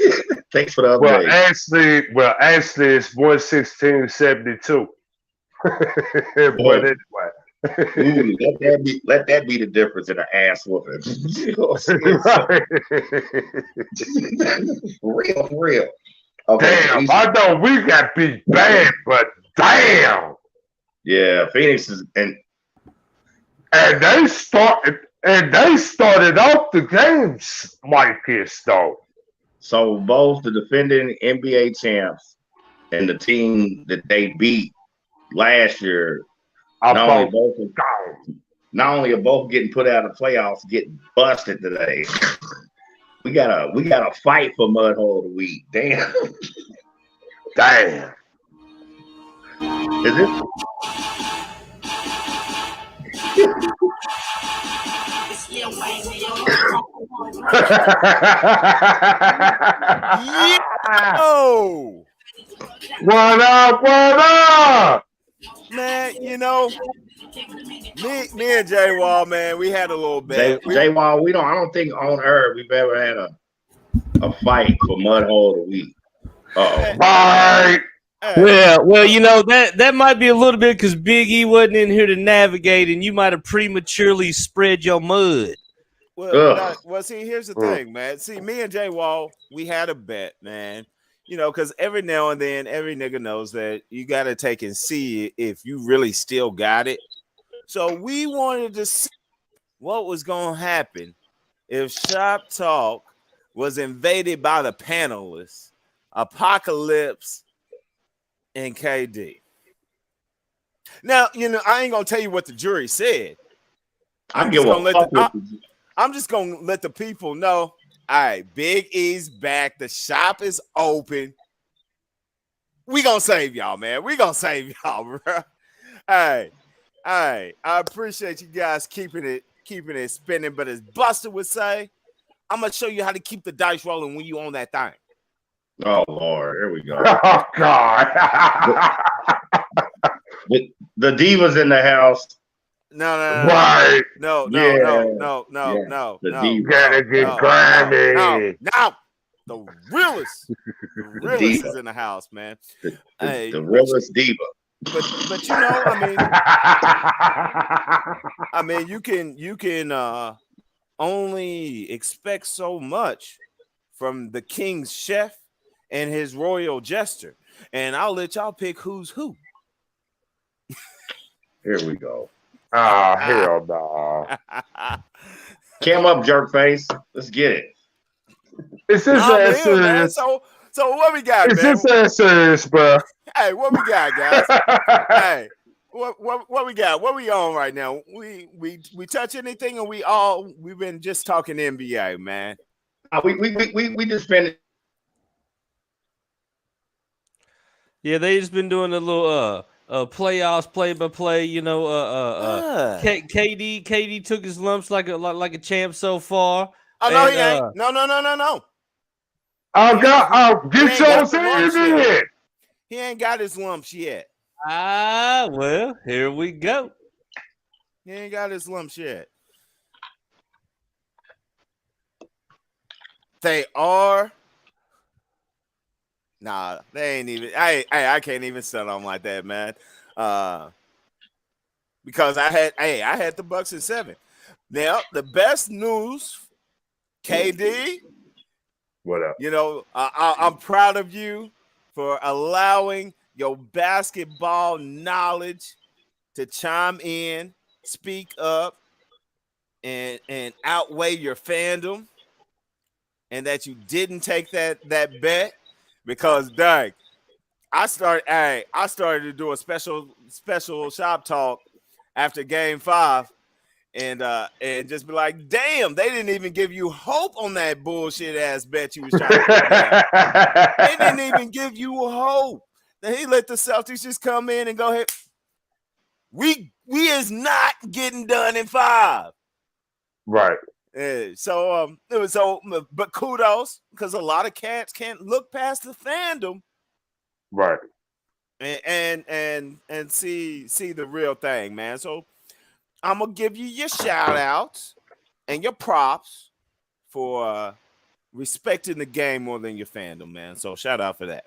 thanks for the update. Actually, it's 116.72. But anyway. Ooh, let that be the difference in an ass whooping. For real. Okay, damn, I know we got beat bad, but damn. Yeah, Phoenix is and they started off the games like this though. So both the defending NBA champs and the team that they beat last year. Not only are both getting put out of the playoffs, getting busted today. We got a fight for mud hole of the week. Damn. Is it? Yo! What up? Man, me and J Wall, man, we had a little bit. J Wall, I don't think on earth we've ever had a fight for mud hole of the week. Right. Well, that might be a little bit because Big E wasn't in here to navigate, and you might have prematurely spread your mud. Well, see, here's the thing, man. See, me and J Wall, we had a bet, man. Because every now and then, every nigga knows that you got to take and see if you really still got it. So we wanted to see what was going to happen if Shop Talk was invaded by the panelists, Apocalypse and KD. Now, I ain't going to tell you what the jury said. I'm I'm just gonna let the people know. All right, Big E's back. The shop is open. We gonna save y'all, man. We gonna save y'all, bro. All right. I appreciate you guys keeping it spinning. But as Buster would say, I'm gonna show you how to keep the dice rolling when you own that thing. Oh Lord, here we go. Oh God. The divas in the house. No. Right. No. The diva. Gotta get grimy. No. The realest diva. is in the house, man. The realest diva. But you know, I mean, you can only expect so much from the king's chef and his royal jester, and I'll let y'all pick who's who. Here we go. Oh, hell no. Cam up, jerk face. Let's get it. Is this that serious? So what we got, Is man? this that serious, bro? Hey, what we got, guys? Hey, what we got? What we on right now? We touch anything, or we've been just talking NBA, man. We just finished. Yeah, they just been doing a little playoffs, play by play. You know, KD took his lumps like a champ so far. Oh no, he ain't. No. Oh God! Oh, get yours in. He ain't got his lumps yet. Well, here we go. He ain't got his lumps yet. They are. Nah, they ain't even. I can't even set on like that, man. Because I had the Bucks in 7. Now the best news, KD. What up? You know, I'm proud of you for allowing your basketball knowledge to chime in, speak up, and outweigh your fandom, and that you didn't take that bet because, dang, I started to do a special shop talk after Game 5. And just be like, damn, they didn't even give you hope on that bullshit ass bet you was trying to put down. They didn't even give you hope. Then he let the Celtics just come in and go ahead. We is not getting done in 5. Right. But kudos, because a lot of cats can't look past the fandom. Right. And see the real thing, man. So I'm gonna give you your shout outs and your props for respecting the game more than your fandom, man. So shout out for that.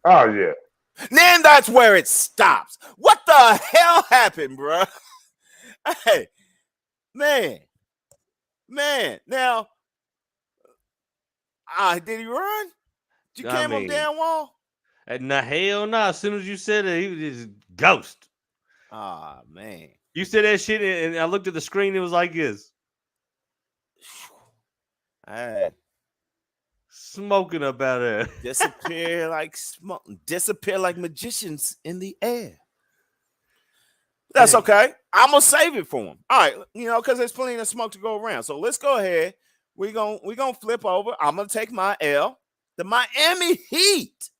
Oh yeah. Then that's where it stops. What the hell happened, bro? Hey, man. Now, did he run? Did you came up down wall? Nah, hell no. As soon as you said it, he was just ghost. Ah, man. You said that shit, and I looked at the screen. It was like this. Hey. Smoking up out there. Disappear like smoke. Disappear like magicians in the air. That's okay. I'm gonna save it for him. All right, because there's plenty of smoke to go around. So let's go ahead. We're gonna flip over. I'm gonna take my L. The Miami Heat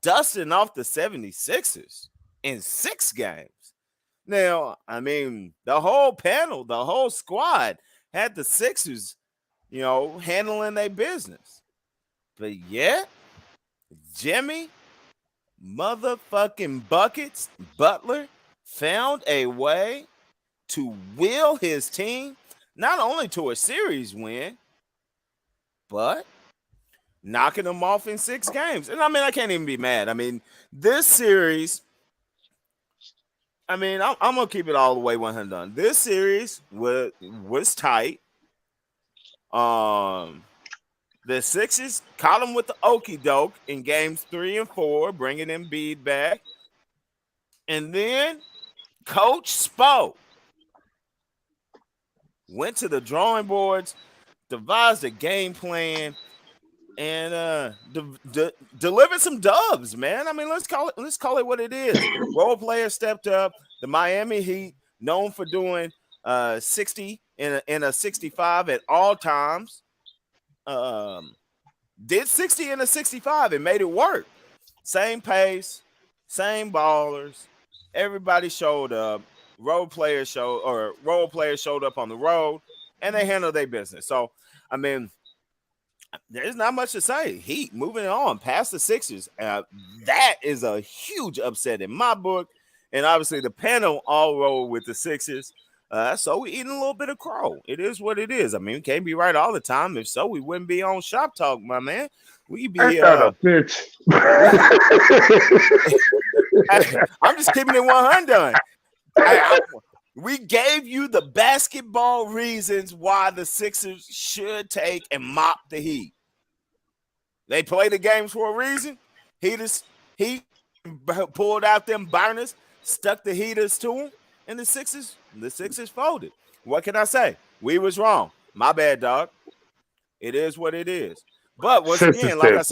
dusting off the 76ers in 6 games. Now, I mean, the whole panel, the whole squad had the Sixers, handling their business. But yet, Jimmy motherfucking Buckets Butler found a way to will his team not only to a series win, but knocking them off in 6 games. And I mean, I can't even be mad. I mean, this series, I'm going to keep it all the way 100. This series was tight. The Sixers caught him with the okie doke in games 3 and 4, bringing Embiid back. And then Coach Spo went to the drawing boards, devised a game plan, and delivered some dubs, man. I mean, let's call it what it is. Role players stepped up. The Miami Heat, known for doing 60 in a 65 at all times. Did 60 in a 65 and made it work. Same pace, same ballers. Everybody showed up. Role players showed up on the road, and they handled their business. So, I mean, there's not much to say. Heat moving on past the Sixers. That is a huge upset in my book. And obviously, the panel all roll with the Sixers. So we eating a little bit of crow. It is what it is. I mean, we can't be right all the time. If so, we wouldn't be on Shop Talk, my man. We be Ain't that a bitch? I'm just keeping it 100. We gave you the basketball reasons why the Sixers should take and mop the Heat. They play the games for a reason. He pulled out them burners, stuck the heaters to them, and the Sixers folded. What can I say? We was wrong. My bad, dog. It is what it is. But once again, like I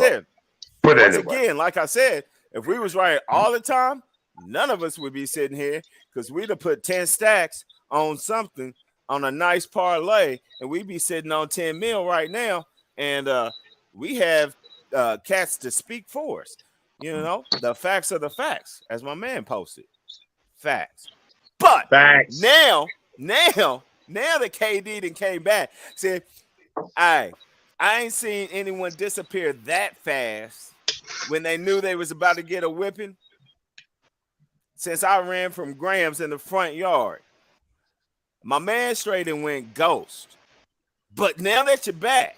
said, if we was right all the time, none of us would be sitting here because we'd have put 10 stacks on something on a nice parlay, and we'd be sitting on 10 mil right now. And we have cats to speak for us. You know, the facts are the facts, as my man posted. Facts. But now that KD done came back, said, I ain't seen anyone disappear that fast when they knew they was about to get a whipping since I ran from Graham's in the front yard. My man straight and went ghost. But now that you're back,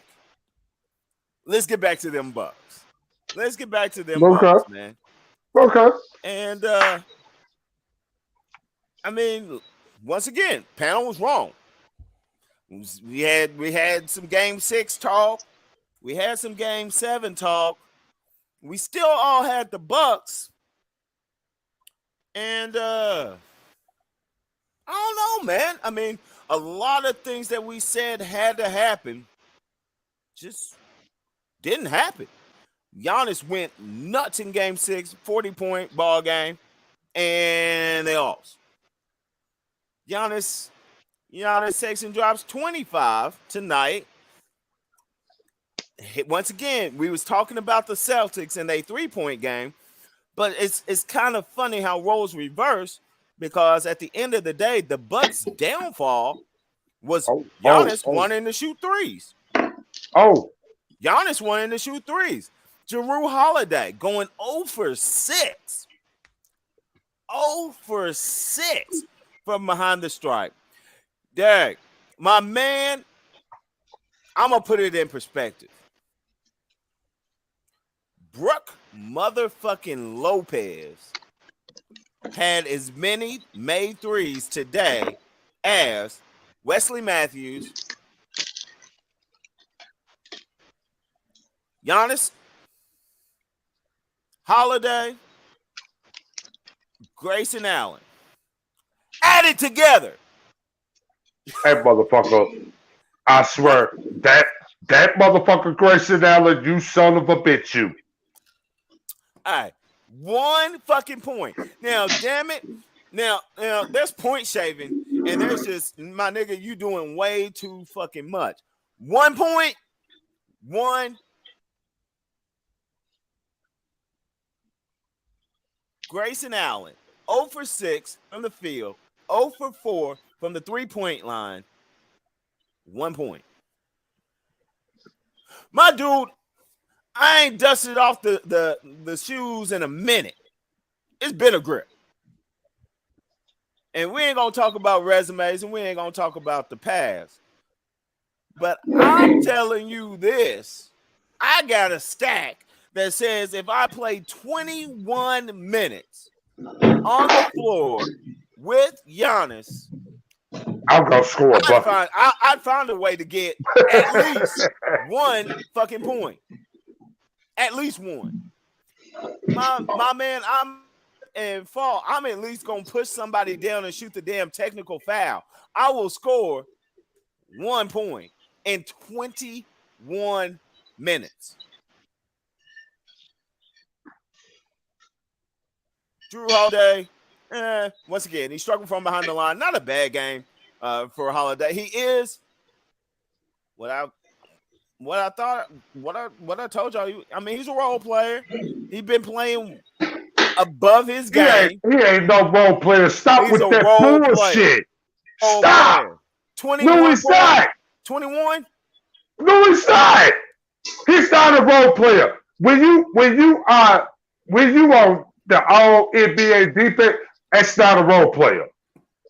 let's get back to them Bucks. Let's get back to them Bucks, man. Okay. And I mean, once again, panel was wrong. We had some game 6 talk. We had some game 7 talk. We still all had the Bucks. And I don't know, man. I mean, a lot of things that we said had to happen just didn't happen. Giannis went nuts in game 6, 40-point ball game, and they lost. Giannis takes and drops 25 tonight. Once again, we was talking about the Celtics and their 3-point game, but it's kind of funny how roles reverse because at the end of the day, the Bucks' downfall was Giannis wanting to shoot threes. Giannis wanting to shoot threes. Jrue Holiday going 0 for 6. 0 for 6 from behind the stripe. Derek, my man, I'm going to put it in perspective. Brooke motherfucking Lopez had as many made threes today as Wesley Matthews, Giannis, Holiday, Grayson Allen. Added together. Hey, motherfucker. I swear, that motherfucker Grayson Allen, you son of a bitch, you. All right. 1 fucking point. Now, damn it. Now, there's point shaving, and there's just, my nigga, you doing way too fucking much. 1 point. 1. Grayson Allen, 0 for 6 from the field, 0 for 4 from the 3-point line, 1 point. My dude, I ain't dusted off the shoes in a minute. It's been a grip. And we ain't going to talk about resumes and we ain't going to talk about the past. But I'm telling you this. I got a stack that says if I play 21 minutes on the floor with Giannis, I'm going to score a bucket. I'd find a way to get at least 1 fucking point. At least 1. My man, I'm at least going to push somebody down and shoot the damn technical foul. I will score 1 point in 21 minutes. Jrue Holiday, once again, he struggled from behind the line. Not a bad game. for Holiday. He is what I told y'all. I mean, he's a role player. He's been playing above his game. He ain't no role player. Stop with that bullshit. Stop. 21. No, he's not. 21. No, he's not. He's not a role player. When you are the all NBA defense, that's not a role player.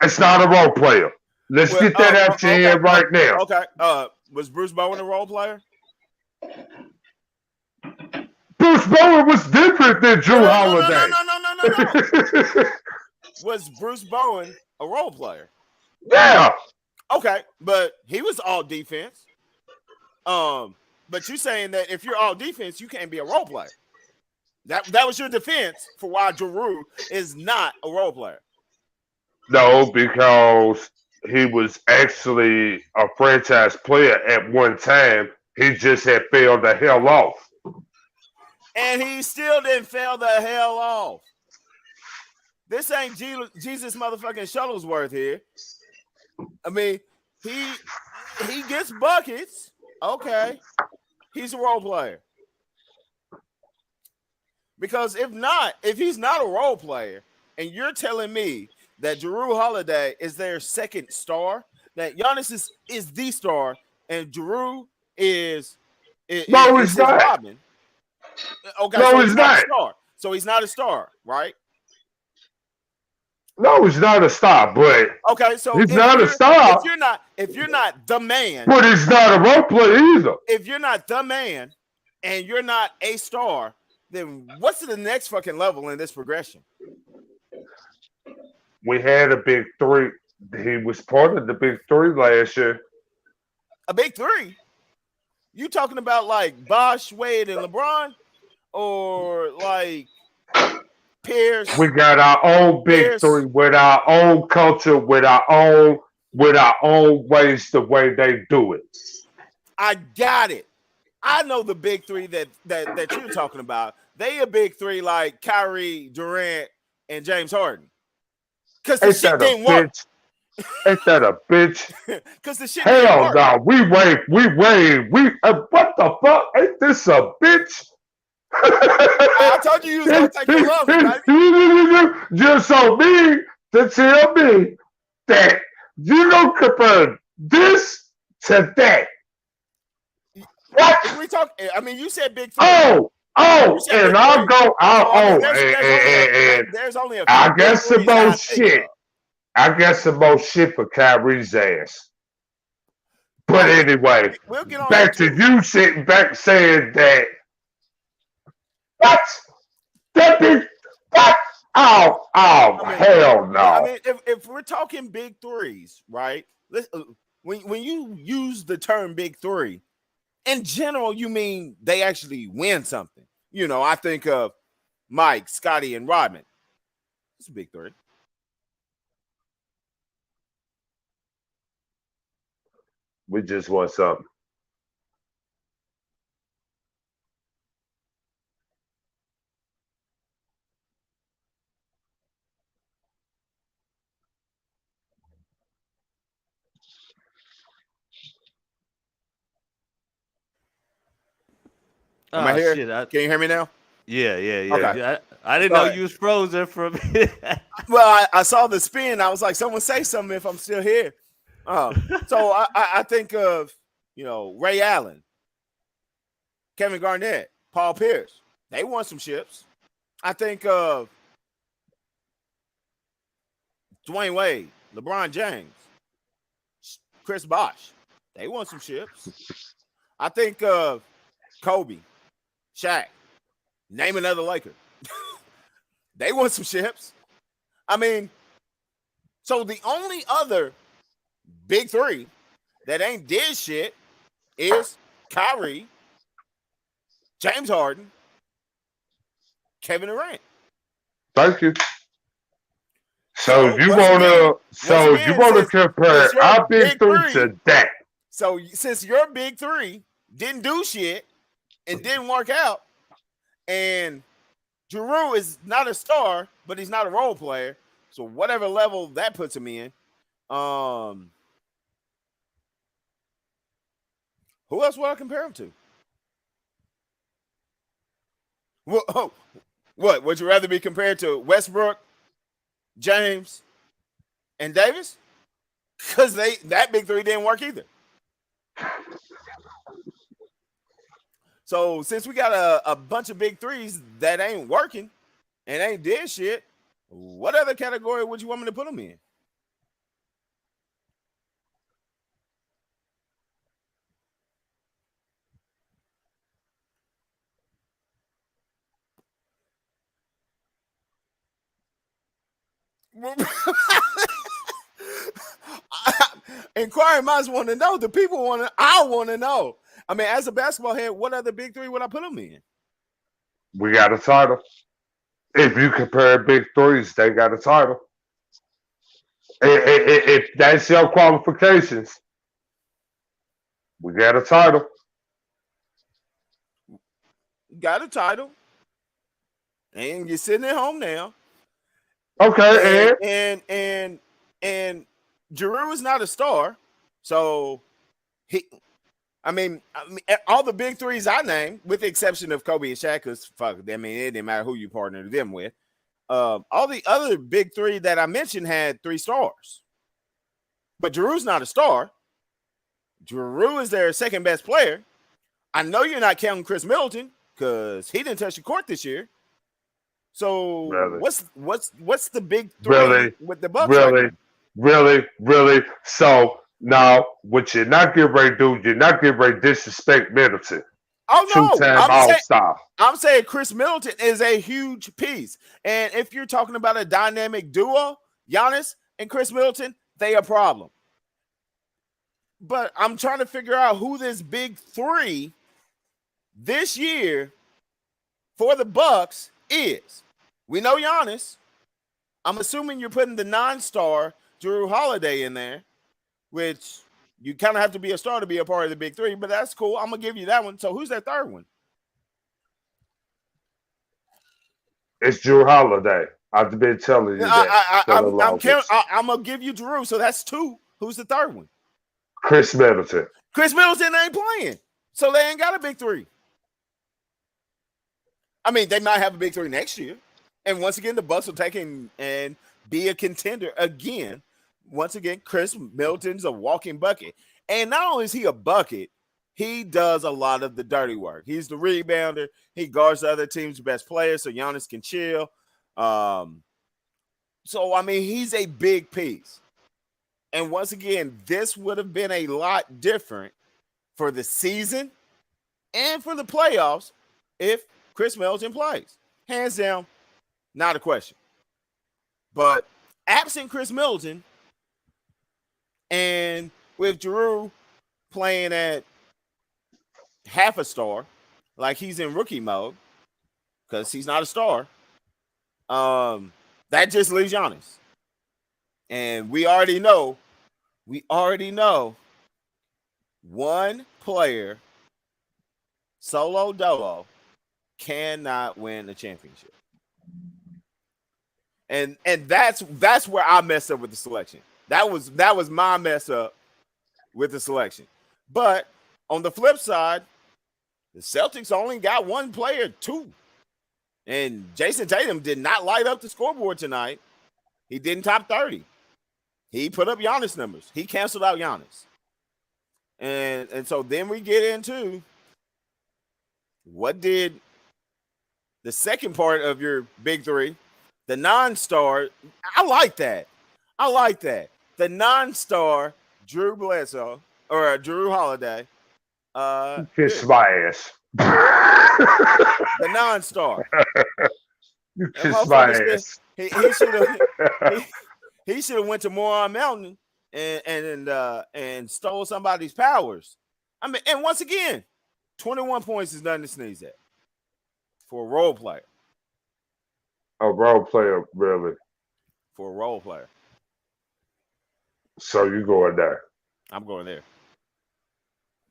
It's not a role player. Let's get that out your head right now. Okay. Was Bruce Bowen a role player? Bruce Bowen was different than Drew Holiday. No. Was Bruce Bowen a role player? Yeah. Okay, but he was all defense. But you saying that if you're all defense, you can't be a role player. That was your defense for why Drew is not a role player. No, because he was actually a franchise player at one time. He just had failed the hell off. And he still didn't fail the hell off. This ain't Jesus motherfucking Shuttlesworth here. I mean, he gets buckets. Okay. He's a role player. Because if he's not a role player, and you're telling me that Jrue Holiday is their second star, that Giannis is the star, and Jrue is he's not. Robin. Okay, no, so he's not. A star. So he's not a star, right? No, he's not a star, but okay, so he's not a star. If you're not the man, but he's not a role player either. If you're not the man and you're not a star, then what's the next fucking level in this progression? We had a big three. He was part of the big three last year. A big three? You talking about like Bosh, Wade, and LeBron, or like Pierce? We got our own big three with our own culture, with our own ways, the way they do it. I got it. I know the big three that you're talking about. They a big three like Kyrie, Durant, and James Harden. Because the shit didn't work. Ain't that a bitch? Because the shit hell no. We wave. What the fuck? Ain't this a bitch? I told you was gonna take the love, baby. You're so mean to tell me that you don't compare this to that. What? If we talk, I mean, you said big three. And I'll go. There's only a. I guess some more shit. I guess some more shit for Kyrie's ass. But anyway, we'll get on back to you sitting back saying that. What? That big. What? Hell no. I mean, if we're talking big threes, right? When you use the term big three, in general, you mean they actually win something. You know, I think of Mike, Scotty, and Rodman. It's a big three. We just want something. Am I here? Shit, can you hear me now? Yeah. Okay. I didn't know you was frozen for a minute. Well, I saw the spin. I was like, someone say something if I'm still here. So I think of, Ray Allen, Kevin Garnett, Paul Pierce. They won some ships. I think of Dwayne Wade, LeBron James, Chris Bosh. They won some ships. I think of Kobe, Shaq. Name another Laker. They won some ships. I mean, so the only other big three that ain't did shit is Kyrie, James Harden, Kevin Durant. Thank you. So you wanna compare our big three to that? So since your big three didn't do shit and didn't work out, and Jrue is not a star, but he's not a role player. So whatever level that puts him in, Who else would I compare him to? What? Would you rather be compared to Westbrook, James, and Davis? Because that big three didn't work either. So since we got a bunch of big threes that ain't working and ain't did shit, what other category would you want me to put them in? Inquiring minds want to know. The people want to. I want to know. I mean, as a basketball head, what other big three would I put them in? We got a title. If you compare big threes, they got a title. If that's your qualifications, we got a title. Got a title, and you're sitting at home now. Okay, and Giroux is not a star, so I mean, all the big threes I named, with the exception of Kobe and Shaq, because fuck, I mean, it didn't matter who you partnered them with. All the other big three that I mentioned had 3 stars, but Giroux's not a star. Giroux is their second best player. I know you're not counting Chris Middleton because he didn't touch the court this year. So really? what's the big three with the Bucks? Really? So now, what you're not getting ready to do, you're not getting ready to disrespect Middleton. Oh no, Two-time All-Star. I'm saying Chris Middleton is a huge piece, and if you're talking about a dynamic duo, Giannis and Chris Middleton, they a problem. But I'm trying to figure out who this big three this year for the Bucks is. We know Giannis. I'm assuming you're putting the 9-star Jrue Holiday in there, which you kind of have to be a star to be a part of the big three, but that's cool. I'm going to give you that one. So who's that third one? It's Jrue Holiday. I've been telling you that. I'm going to give you Jrue, so that's 2. Who's the third one? Chris Middleton. Chris Middleton ain't playing, so they ain't got a big three. I mean, they might have a big three next year. And once again, the Bucks will take him and be a contender again. Once again, Chris Middleton's a walking bucket. And not only is he a bucket, he does a lot of the dirty work. He's the rebounder. He guards the other team's best players so Giannis can chill. So, I mean, he's a big piece. And once again, this would have been a lot different for the season and for the playoffs if Chris Middleton plays. Hands down, not a question. But absent Chris Middleton and with Jrue playing at half a star, like he's in rookie mode, because he's not a star, that just leaves Giannis. And we already know one player, solo dolo, cannot win a championship. And that's where I messed up with the selection. That was my mess up with the selection. But on the flip side, the Celtics only got one player, 2. And Jason Tatum did not light up the scoreboard tonight. He didn't top 30. He put up Giannis numbers. He canceled out Giannis. And so then we get into what did the second part of your big three, the non-star. I like that. The non-star Jrue Bledsoe or Jrue Holiday. Kiss my ass. The non-star. You kiss my ass. He should have went to Moron Mountain and stole somebody's powers. I mean, and once again, 21 points is nothing to sneeze at for a role player. A role player, really? For a role player. So you going there? I'm going there.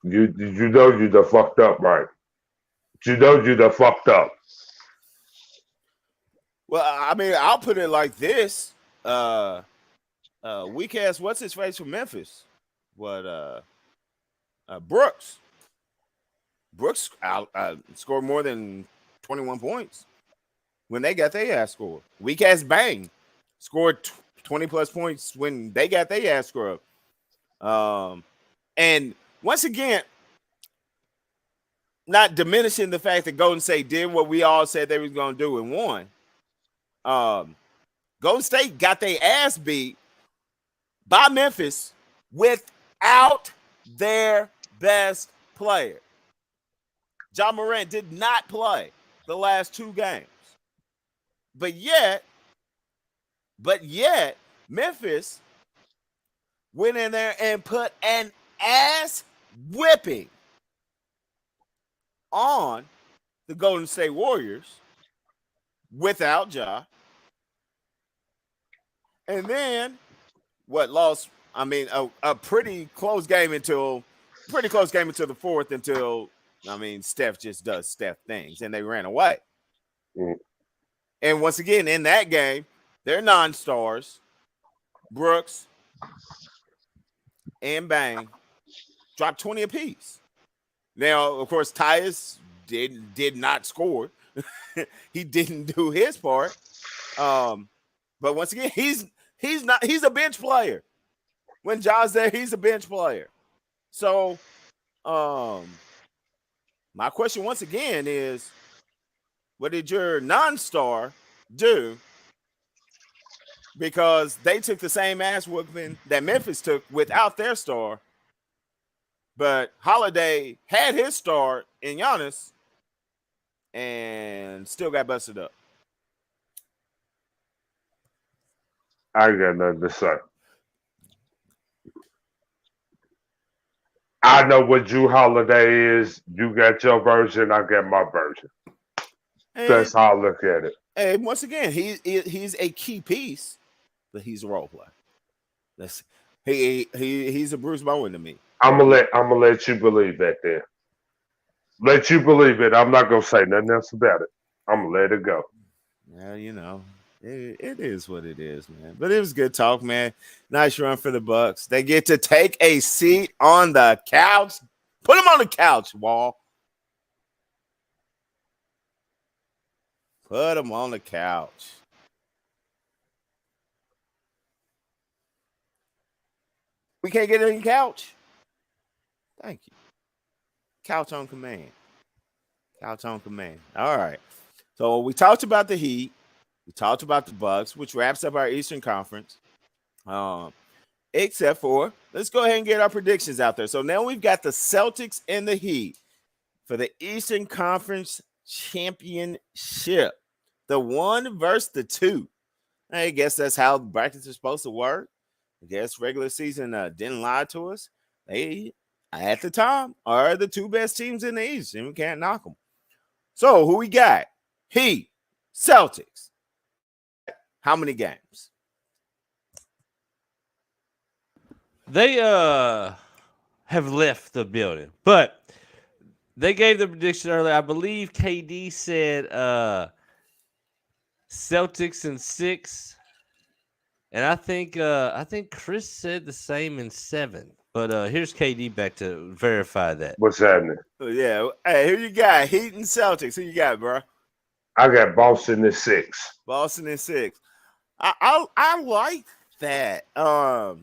You know you done fucked up, right? You know you done fucked up. Well, I mean, I'll put it like this. Weak ass, what's his face from Memphis? Brooks. Brooks scored more than 21 points when they got their ass scored. Weak ass Bang scored 20 plus points when they got their ass scrubbed. And once again, not diminishing the fact that Golden State did what we all said they was going to do and won. Golden State got their ass beat by Memphis without their best player. Ja Morant did not play the last 2 games. But yet, Memphis went in there and put an ass whipping on the Golden State Warriors without Ja. And then lost? I mean, a pretty close game until the fourth, until Steph just does Steph things and they ran away. Mm. And once again, in that game, their non-stars, Brooks and Bang, dropped 20 apiece. Now, of course, Tyus did not score. He didn't do his part. But once again, he's a bench player. When Ja's there, he's a bench player. So, my question once again is, what did your non-star do? Because they took the same ass whooping that Memphis took without their star. But Holiday had his star in Giannis and still got busted up. I ain't got nothing to say. I know what Drew Holiday is. You got your version, I got my version. That's how I look at it. And once again, he's a key piece, but he's a role player. He's a Bruce Bowen to me. I'm gonna let you believe that there. Let you believe it. I'm not gonna say nothing else about it. I'm gonna let it go. Yeah, it is what it is, man. But it was good talk, man. Nice run for the Bucks. They get to take a seat on the couch. Put them on the couch, Wall. Put them on the couch. We can't get any couch. Thank you. Couch on command. Couch on command. All right. So we talked about the Heat. We talked about the Bucks, which wraps up our Eastern Conference. Except for, let's go ahead and get our predictions out there. So now we've got the Celtics and the Heat for the Eastern Conference Championship. The 1 versus the 2. I guess that's how brackets are supposed to work. I guess regular season didn't lie to us. They, at the time, are the 2 best teams in the East, and we can't knock them. So who we got? Heat, Celtics. How many games? They have left the building, but they gave the prediction earlier. I believe KD said Celtics in 6, and I think Chris said the same in 7. But here's KD back to verify that. What's happening? Yeah. Hey, who you got? Heat and Celtics. Who you got, bro? I got Boston in 6. Boston in 6. I like that. Of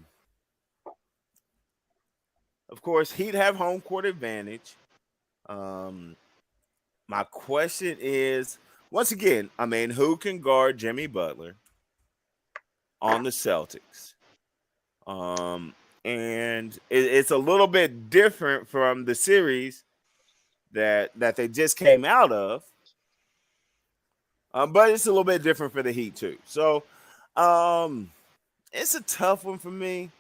course, Heat have home court advantage. My question is, once again, who can guard Jimmy Butler on the Celtics? And it's a little bit different from the series that they just came out of. But it's a little bit different for the Heat too. So it's a tough one for me.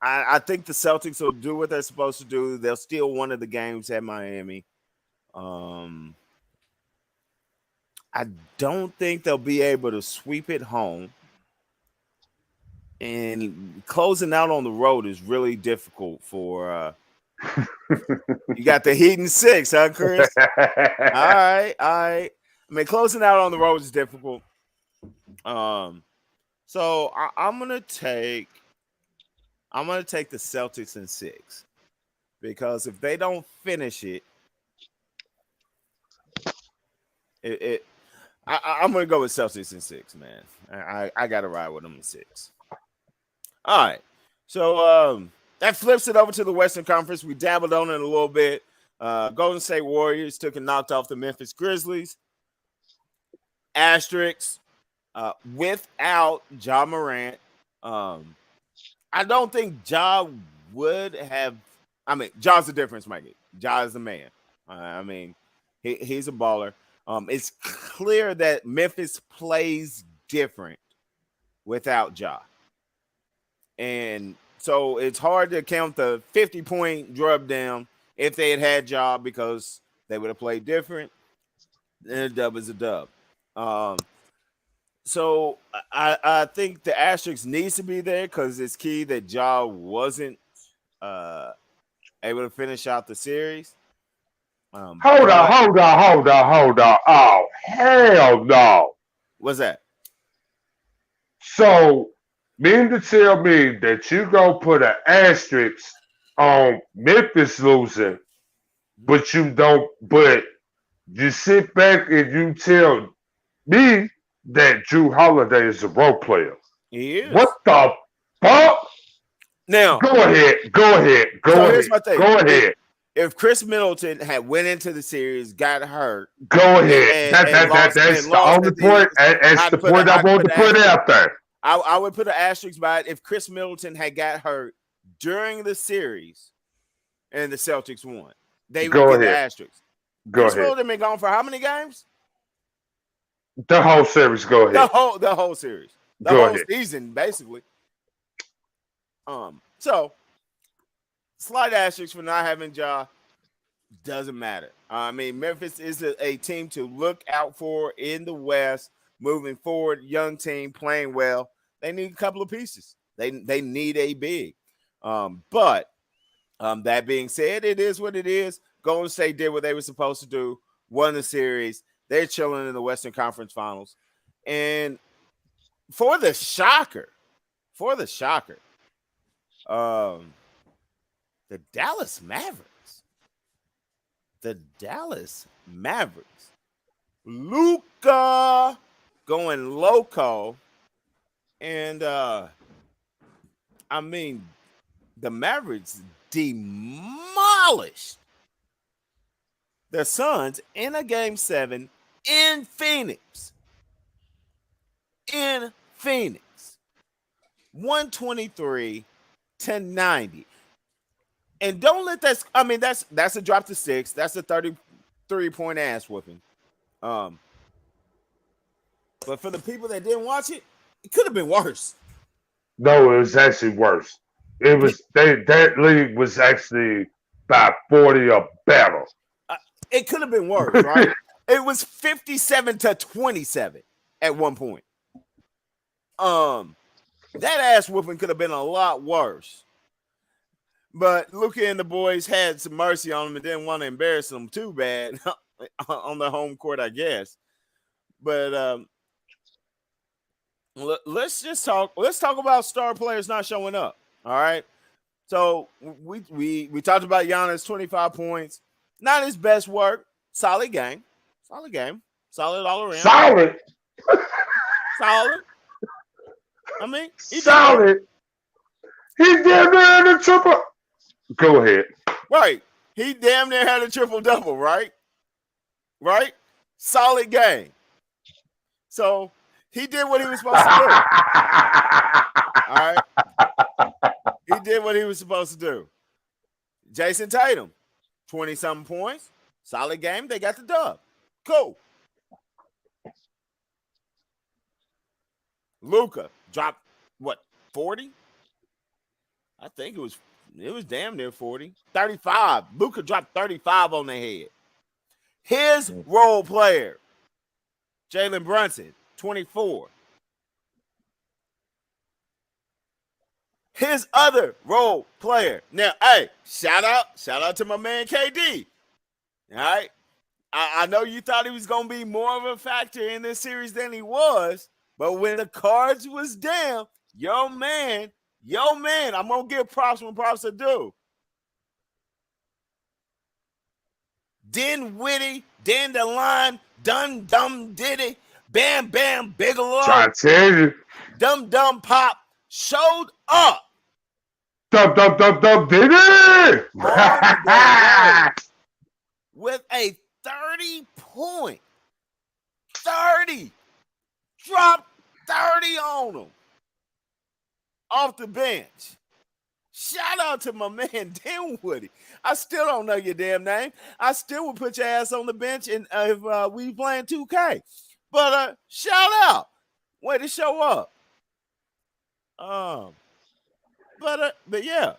I think the Celtics will do what they're supposed to do. They'll steal one of the games at Miami. I don't think they'll be able to sweep it home. And closing out on the road is really difficult for you got the Heat in 6, huh, Chris? All right. Closing out on the road is difficult. So I'm gonna take the Celtics in 6, because if they don't finish it, I'm gonna go with Celtics in 6, man. I gotta ride with them in 6. All right, so that flips it over to the Western Conference. We dabbled on it a little bit. Golden State Warriors took and knocked off the Memphis Grizzlies. Asterisks without Ja Morant. I don't think Ja would have. I mean, Ja's the difference maker. Ja is the man. I mean, he's a baller. It's clear that Memphis plays different without Ja. And so it's hard to count the 50-point drop down if they had Ja because they would have played different. And a dub is a dub. So I think the asterisk needs to be there because it's key that Ja wasn't able to finish out the series. Hold on. Oh, hell no. What's that? So, mean to tell me that you go put an asterisk on Memphis losing, but you sit back and you tell me that Drew Holiday is a role player. He is. What the fuck? Now, go ahead. Here's my thing. Go ahead. If Chris Middleton had went into the series, got hurt, go ahead. That's the only point. That's the point I want to put out there. I would put an asterisk by it if Chris Middleton had got hurt during the series and the Celtics won. They would get the asterisk. Chris Middleton been gone for how many games? The whole series. Go ahead. The whole series. The whole season, basically. So slight asterisk for not having Ja. Doesn't matter. I mean, Memphis is a team to look out for in the West moving forward. Young team playing well. They need a couple of pieces. They need a big. But that being said, it is what it is. Golden State did what they were supposed to do. Won the series. They're chilling in the Western Conference Finals. And for the shocker, the Dallas Mavericks. Luka going loco. And I mean, the Mavericks demolished the Suns in a game 7 in Phoenix. 123-90. And don't let that. I mean, that's a drop to 6. That's a 33-point ass whooping. But for the people that didn't watch it, it could have been worse. No, it was actually worse. It was that league was actually by 40 or better. It could have been worse, right? It was 57-27 at one point. That ass whooping could have been a lot worse. But Luka and the boys had some mercy on them and didn't want to embarrass them too bad on the home court, I guess. But let's talk about star players not showing up. All right. So we talked about Giannis, 25 points. Not his best work. Solid game. Solid all around. Solid. I mean, solid. He damn near had a triple. Go ahead. Right. He damn near had a triple-double, right? Right? Solid game. So he did what he was supposed to do. All right. He did what he was supposed to do. Jason Tatum, 20-something points. Solid game. They got the dub. Cool. Luka dropped, 40? I think it was damn near 40. 35. Luka dropped 35 on the head. His role player, Jalen Brunson, 24. His other role player. Now, hey, shout out to my man KD. All right. I know you thought he was going to be more of a factor in this series than he was, but when the cards was down, yo man, I'm going to give props when props are due. Dinwiddie, Dandelion, Dun Dum Diddy, Bam Bam Bigelow, Trying to tell you. Dum Dum Pop showed up. Dum did it With a 30-point, 30, drop 30 on him off the bench. Shout out to my man Dinwiddie. I still don't know your damn name. I still would put your ass on the bench and if we playing 2K. But shout out. Way to show up. But yeah.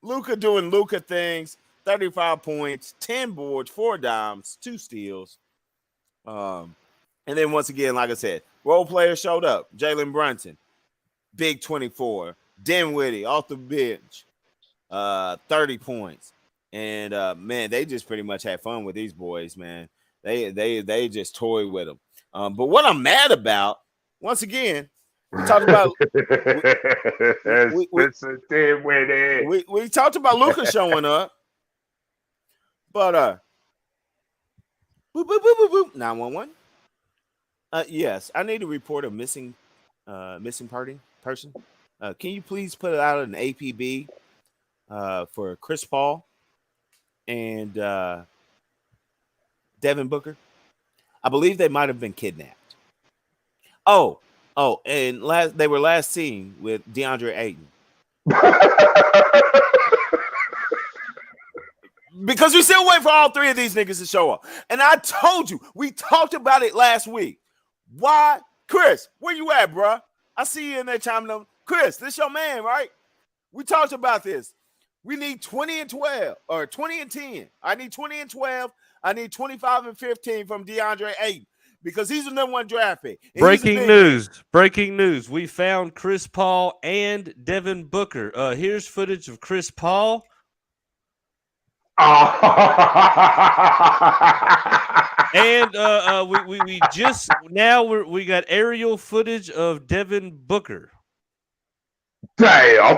Luka doing Luka things. 35 points, 10 boards, 4 dimes, 2 steals. And then once again, like I said, role players showed up. Jalen Brunson, big 24. Dinwiddie off the bench, 30 points. And man, they just pretty much had fun with these boys, man. They just toyed with them. But what I'm mad about, once again, we talked about we talked about Luka showing up. But boop, boop, boop, boop, boop. 911. Yes, I need to report a missing person. Can you please put out an APB for Chris Paul and Devin Booker? I believe they might have been kidnapped. Oh, and they were last seen with DeAndre Ayton. Because we still wait for all 3 of these niggas to show up. And I told you, we talked about it last week. Why? Chris, where you at, bro? I see you in there chiming up. Chris, this your man, right? We talked about this. We need 20 and 12 or 20 and 10. I need 20 and 12. I need 25 and 15 from DeAndre Ayton because he's the number 1 draft pick. Breaking news. We found Chris Paul and Devin Booker. Here's footage of Chris Paul. And we just now we got aerial footage of Devin Booker. Damn.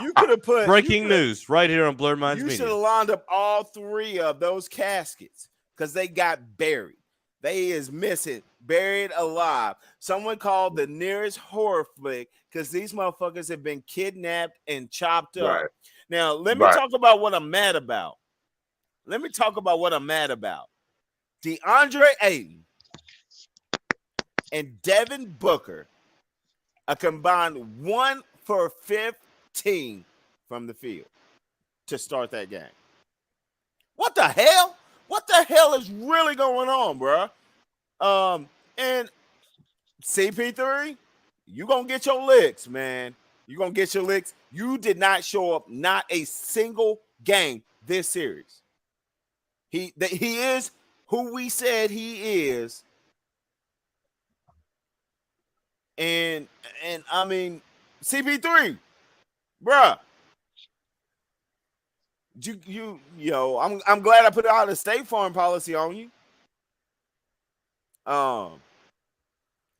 You could have put breaking news right here on Blurred Minds Media. You should have lined up all 3 of those caskets because they got buried. They is missing, buried alive. Someone called the nearest horror flick because these motherfuckers have been kidnapped and chopped up. Right. Now, let me talk about what I'm mad about. DeAndre Ayton and Devin Booker a combined 1 for 15 from the field to start that game. What the hell? What the hell is really going on, bro? And CP3, you gonna get your licks, man. You gonna get your licks. You did not show up not a single game this series. He is who we said he is. And I mean, CP3, bruh. I'm glad I put out a State Farm policy on you.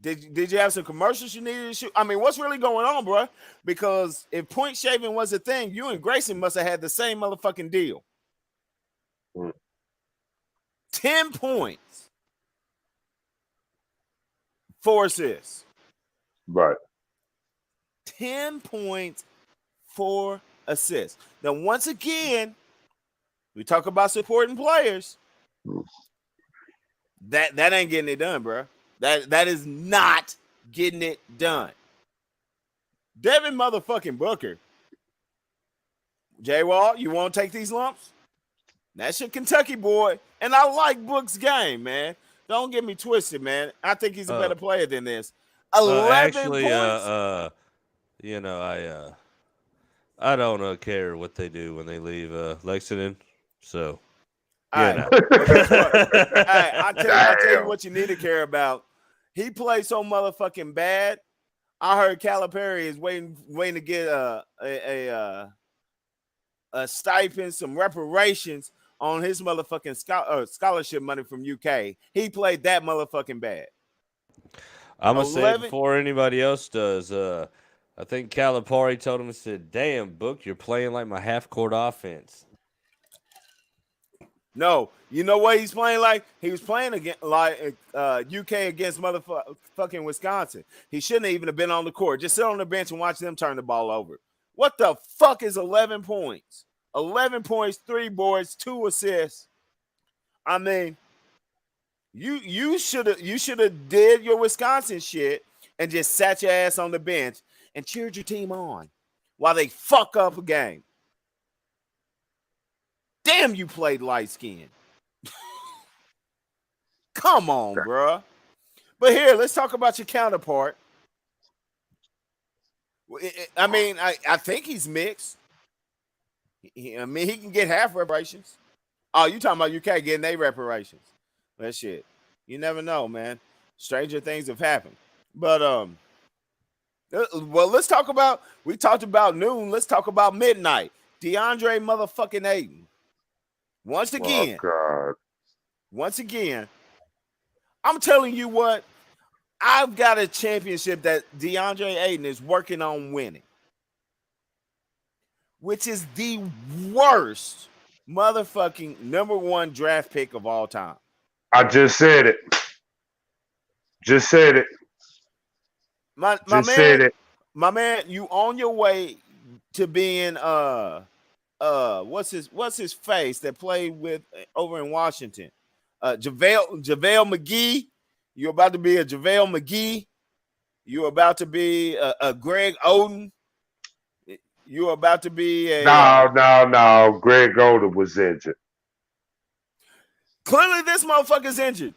Did you have some commercials you needed to shoot? I mean, what's really going on, bro? Because if point shaving was a thing, you and Grayson must have had the same motherfucking deal. 10 points, 4 assists. Right. 10 points, 4 assists. Now, once again, we talk about supporting players. That ain't getting it done, bro. That is not getting it done. Devin motherfucking Booker. J-Wall, you want to take these lumps? That's your Kentucky boy. And I like Book's game, man. Don't get me twisted, man. I think he's a better player than this. 11 points. I don't care what they do when they leave Lexington. So, I'll tell you what you need to care about. He plays so motherfucking bad. I heard Calipari is waiting to get a stipend, some reparations on his motherfucking scholarship money from UK. He played that motherfucking bad. I'm gonna say it before anybody else does. I think Calipari told him and said, "Damn, Book, you're playing like my half-court offense." No, you know what he's playing like? He was playing against like UK against motherfucking Wisconsin. He shouldn't even have been on the court. Just sit on the bench and watch them turn the ball over. What the fuck is 11 points? 11 points, 3 boards, 2 assists. I mean, you should have did your Wisconsin shit and just sat your ass on the bench and cheered your team on while they fuck up a game. Damn, you played light skin. Come on, bro. But here, let's talk about your counterpart. I mean, I think he's mixed. I mean, he can get half reparations. Oh, you talking about UK getting their reparations? That shit. You never know, man. Stranger things have happened. But well, let's talk about. We talked about noon. Let's talk about midnight. DeAndre motherfucking Ayton. Once again, I'm telling you what, I've got a championship that DeAndre Ayton is working on winning, which is the worst motherfucking number 1 draft pick of all time. I just said it. My man, you on your way to being what's his face that played with over in Washington? JaVale McGee. You're about to be a JaVale McGee. You're about to be a Greg Oden. You're about to be a no. Greg Oden was injured. Clearly, this motherfucker's injured.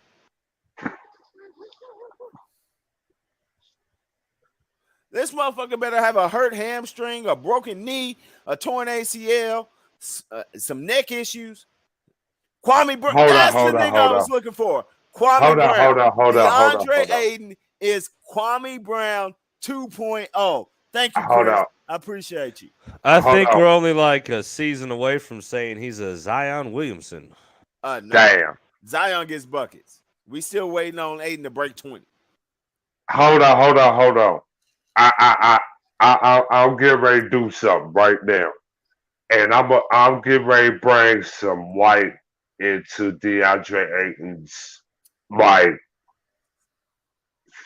This motherfucker better have a hurt hamstring, a broken knee, a torn ACL, some neck issues. Kwame Brown. That's the nigga I was looking for. Kwame Brown. DeAndre Ayton is Kwame Brown 2.0. Thank you, Chris. I appreciate you. I think we're only like a season away from saying he's a Zion Williamson. No. Damn. Zion gets buckets. We still waiting on Ayton to break 20. Hold on. I'll get ready to do something right now, and I'm getting ready to bring some light into DeAndre Ayton's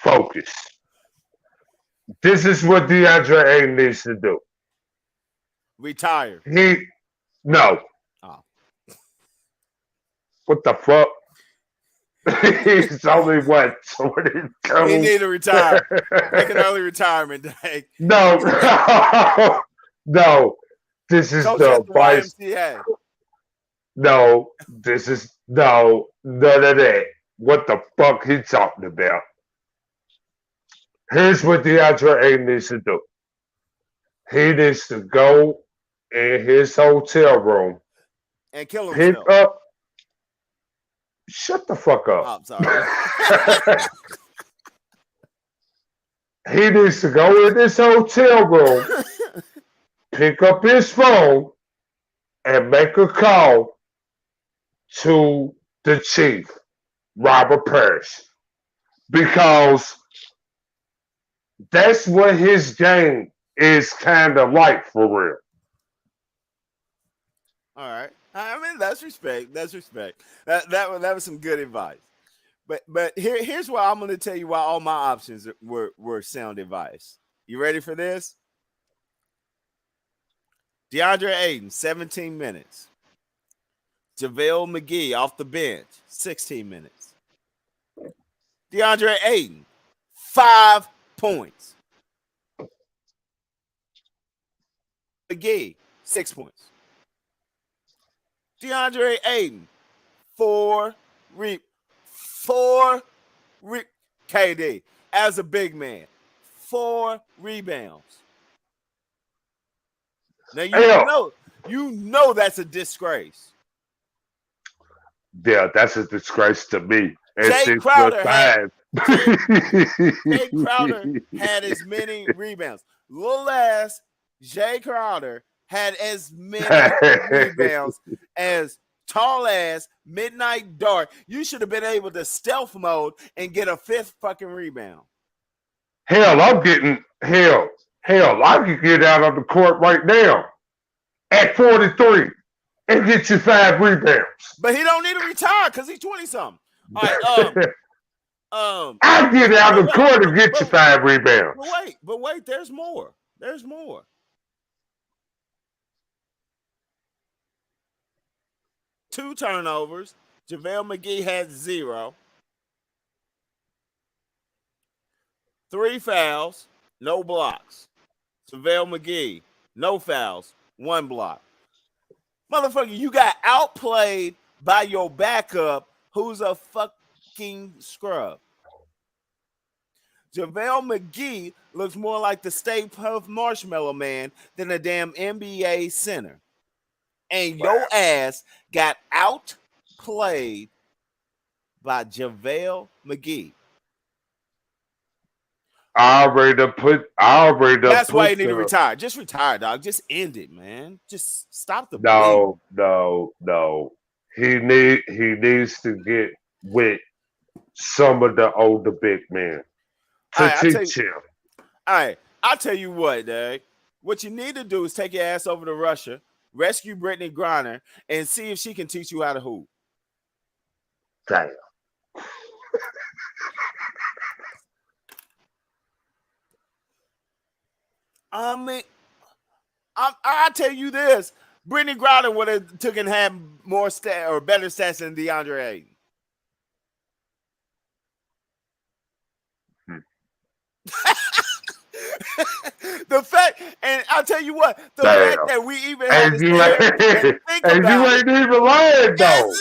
focus. This is what DeAndre Ayton needs to do. Retire. No. Oh. What the fuck? He's only what? 22? He need to retire. Make an early retirement day. No. This is the vice. No, this is none of that. What the fuck he talking about? Here's what DeAndre Ayton needs to do. He needs to go in his hotel room and kill himself. Pick up. Shut the fuck up. Oh, I'm sorry. He needs to go in this hotel room, pick up his phone, and make a call to the chief, Robert Parrish. Because that's what his game is kind of like for real. All right. I mean, that's respect. That was some good advice. But here's why I'm going to tell you why all my options were sound advice. You ready for this? DeAndre Ayton, 17 minutes. JaVale McGee off the bench, 16 minutes. DeAndre Ayton, 5 points. McGee, 6 points. DeAndre Ayton, 4 KD as a big man, 4 rebounds. Now you know that's a disgrace. Yeah, that's a disgrace to me. Jay Crowder had as many rebounds. Little ass Jay Crowder had as many rebounds as tall ass Midnight Dark. You should have been able to stealth mode and get a 5th fucking rebound. Hell, Hell, I could get out on the court right now at 43 and get you 5 rebounds. But he don't need to retire because he's 20-something. All right, I get out on the court and get you 5 rebounds. But wait, there's more. There's more. Two turnovers. JaVale McGee had 0. 3 fouls, no blocks. JaVale McGee, no fouls, 1 block. Motherfucker, you got outplayed by your backup who's a fucking scrub. JaVale McGee looks more like the Stay Puft Marshmallow Man than a damn NBA center. And your ass got outplayed by JaVale McGee. I already put. That's why you need to retire. Just retire, dog. Just end it, man. Just stop the bleeding. No. He needs to get with some of the older big men to teach him. All right, I'll tell you what, dog. What you need to do is take your ass over to Russia, rescue Brittany Griner, and see if she can teach you how to hoop. Damn. I mean, I'll tell you this. Brittany Griner would have took and had more or better stats than DeAndre Ayton. The fact, and I'll tell you what, the fact that we even had to think about ain't even lying, though.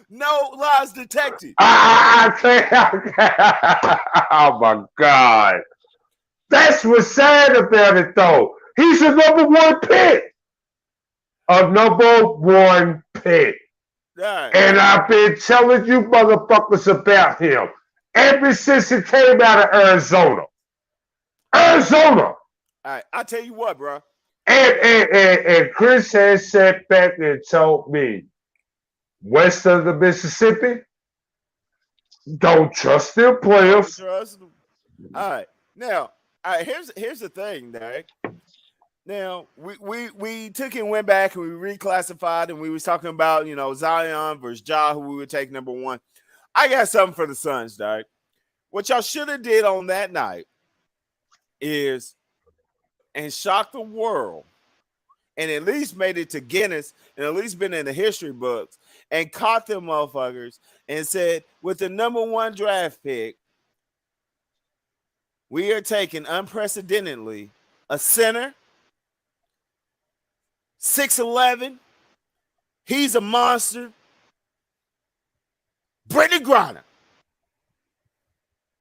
No lies detected. Oh my God. That's what's sad about it, though. He's a number 1 pick. A number 1 pick. Right. And I've been telling you motherfuckers about him ever since he came out of Arizona. All right, I'll tell you what, bro. And Chris has sat back and told me, west of the Mississippi, don't trust them players. Trust them. All right, now, here's the thing, Derek. Now we took and went back and we reclassified and we was talking about Zion versus Ja, who we would take number 1. I got something for the Suns, Derek. What y'all should have did on that night is and shocked the world and at least made it to Guinness and at least been in the history books and caught them motherfuckers and said, with the number 1 draft pick, we are taking unprecedentedly a center, 6'11". He's a monster. Brittany Griner.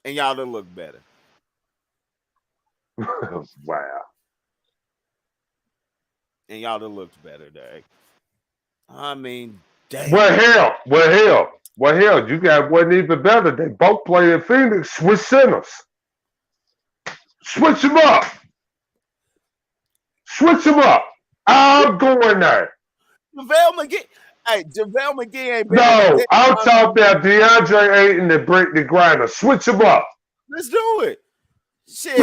And y'all done look better. Wow. And y'all done looked better, Dad. I mean, damn. Well, hell, you got one even better. They both play in Phoenix. Switch centers. Switch them up. I'm going there. JaVale McGee. Hey, JaVale McGee ain't been. No, I'm talking about DeAndre Ayton and Brittany Griner. Switch them up. Let's do it. Shit.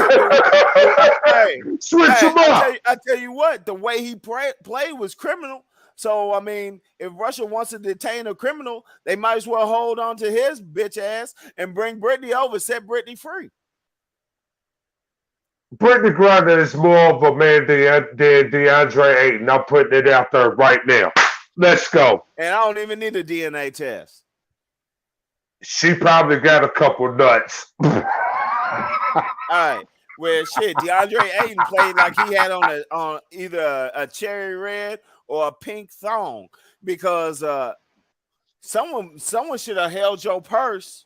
Hey, Switch them up. I tell you what, the way he played was criminal. So, I mean, if Russia wants to detain a criminal, they might as well hold on to his bitch ass and bring Brittany over, set Brittany free. Brittany Griner is more of a man than DeAndre Ayton. I'm putting it out there right now. Let's go. And I don't even need a DNA test. She probably got a couple nuts. All right. Well, shit, DeAndre Ayton played like he had on either a cherry red or a pink thong because someone should have held your purse.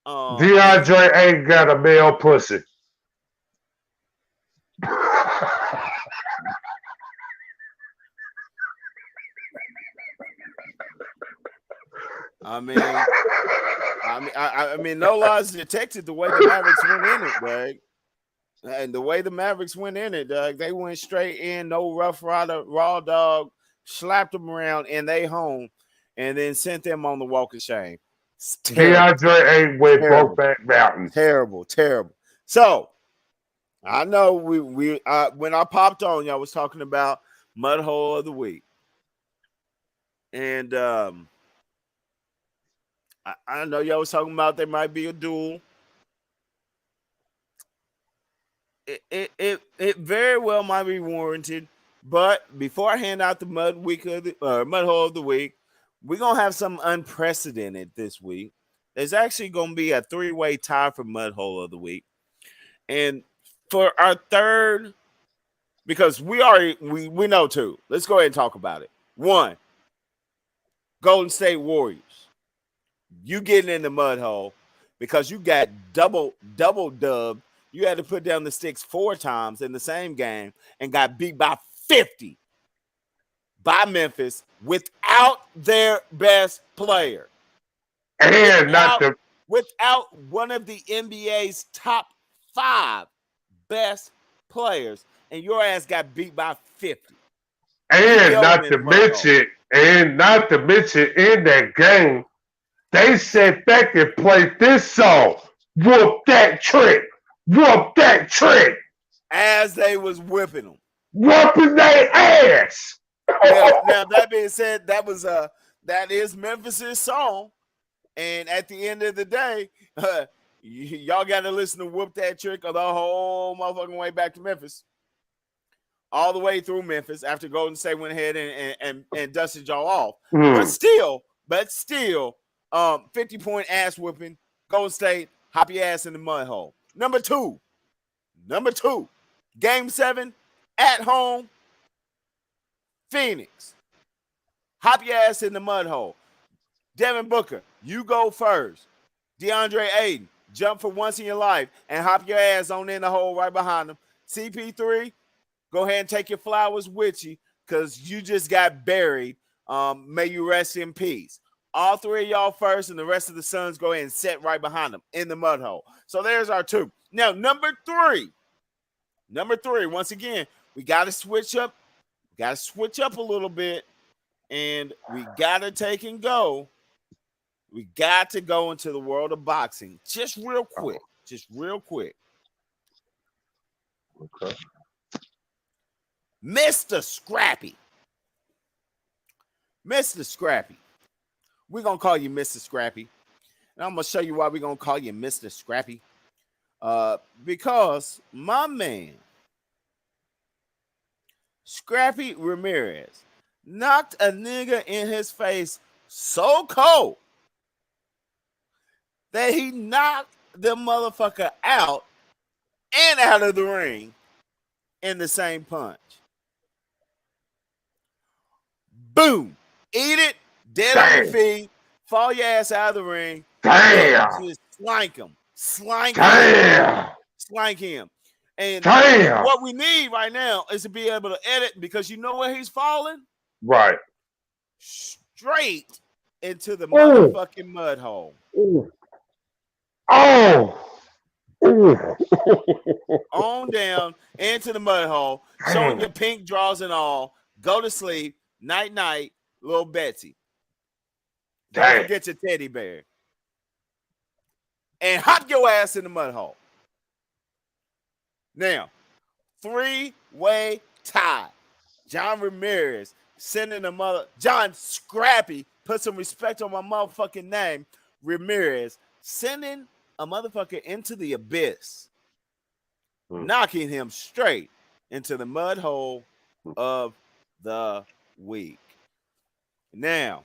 DeAndre Ayton got a male pussy. I mean, no lies detected the way the Mavericks went in it, Doug. And the way the Mavericks went in it, Doug, they went straight in, no rough rider, raw dog, slapped them around in they home, and then sent them on the walk of shame. DeAndre Ayton went Brokeback Mountain. Terrible. So I know we when I popped on, y'all was talking about mud hole of the week, and I know y'all was talking about there might be a duel. It very well might be warranted, but before I hand out the mud hole of the week, we're gonna have something unprecedented this week. There's actually gonna be a 3-way tie for mud hole of the week, and for our third, because we know two. Let's go ahead and talk about it. One, Golden State Warriors. You getting in the mud hole because you got double dubbed. You had to put down the sticks 4 times in the same game and got beat by 50 by Memphis without their best player. And without one of the NBA's top 5 best players, and your ass got beat by 50. And not to mention, in that game, they sat back and played this song. Whoop that trick. Whoop that trick. As they was whipping them. Whooping their ass. Now that being said, that is Memphis's song. And at the end of the day, y'all got to listen to Whoop That Trick or the whole motherfucking way back to Memphis. All the way through Memphis after Golden State went ahead and dusted y'all off. But still, 50-point ass whooping, Golden State, hop your ass in the mud hole. Number two, Game 7 at home, Phoenix. Hop your ass in the mud hole. Devin Booker, you go first. DeAndre Ayton, jump for once in your life and hop your ass on in the hole right behind him. CP3, go ahead and take your flowers with you because you just got buried. May you rest in peace. All 3 of y'all first, and the rest of the Suns go ahead and sit right behind them in the mud hole. So there's our 2. Now, number three, once again, we got to switch up. We got to switch up a little bit, and we got to take and go. We got to go into the world of boxing just real quick. Okay. Mr. Scrappy. We're going to call you Mr. Scrappy. And I'm going to show you why we're going to call you Mr. Scrappy. Because my man, Scrappy Ramirez, knocked a nigga in his face so cold that he knocked the motherfucker out and out of the ring in the same punch. Boom. Eat it. Dead on your feet. Fall your ass out of the ring. Damn. Just slank him. Slank him. And what we need right now is to be able to edit because you know where he's falling? Right. Straight into the motherfucking mud hole. On down into the mud hole, showing your pink draws and all. Go to sleep. Night, night, little Betsy. Don't forget your teddy bear. And hop your ass in the mud hole. Now, 3-way tie. John Ramirez sending John Scrappy, put some respect on my motherfucking name. Ramirez sending a motherfucker into the abyss, knocking him straight into the mud hole of the week. Now,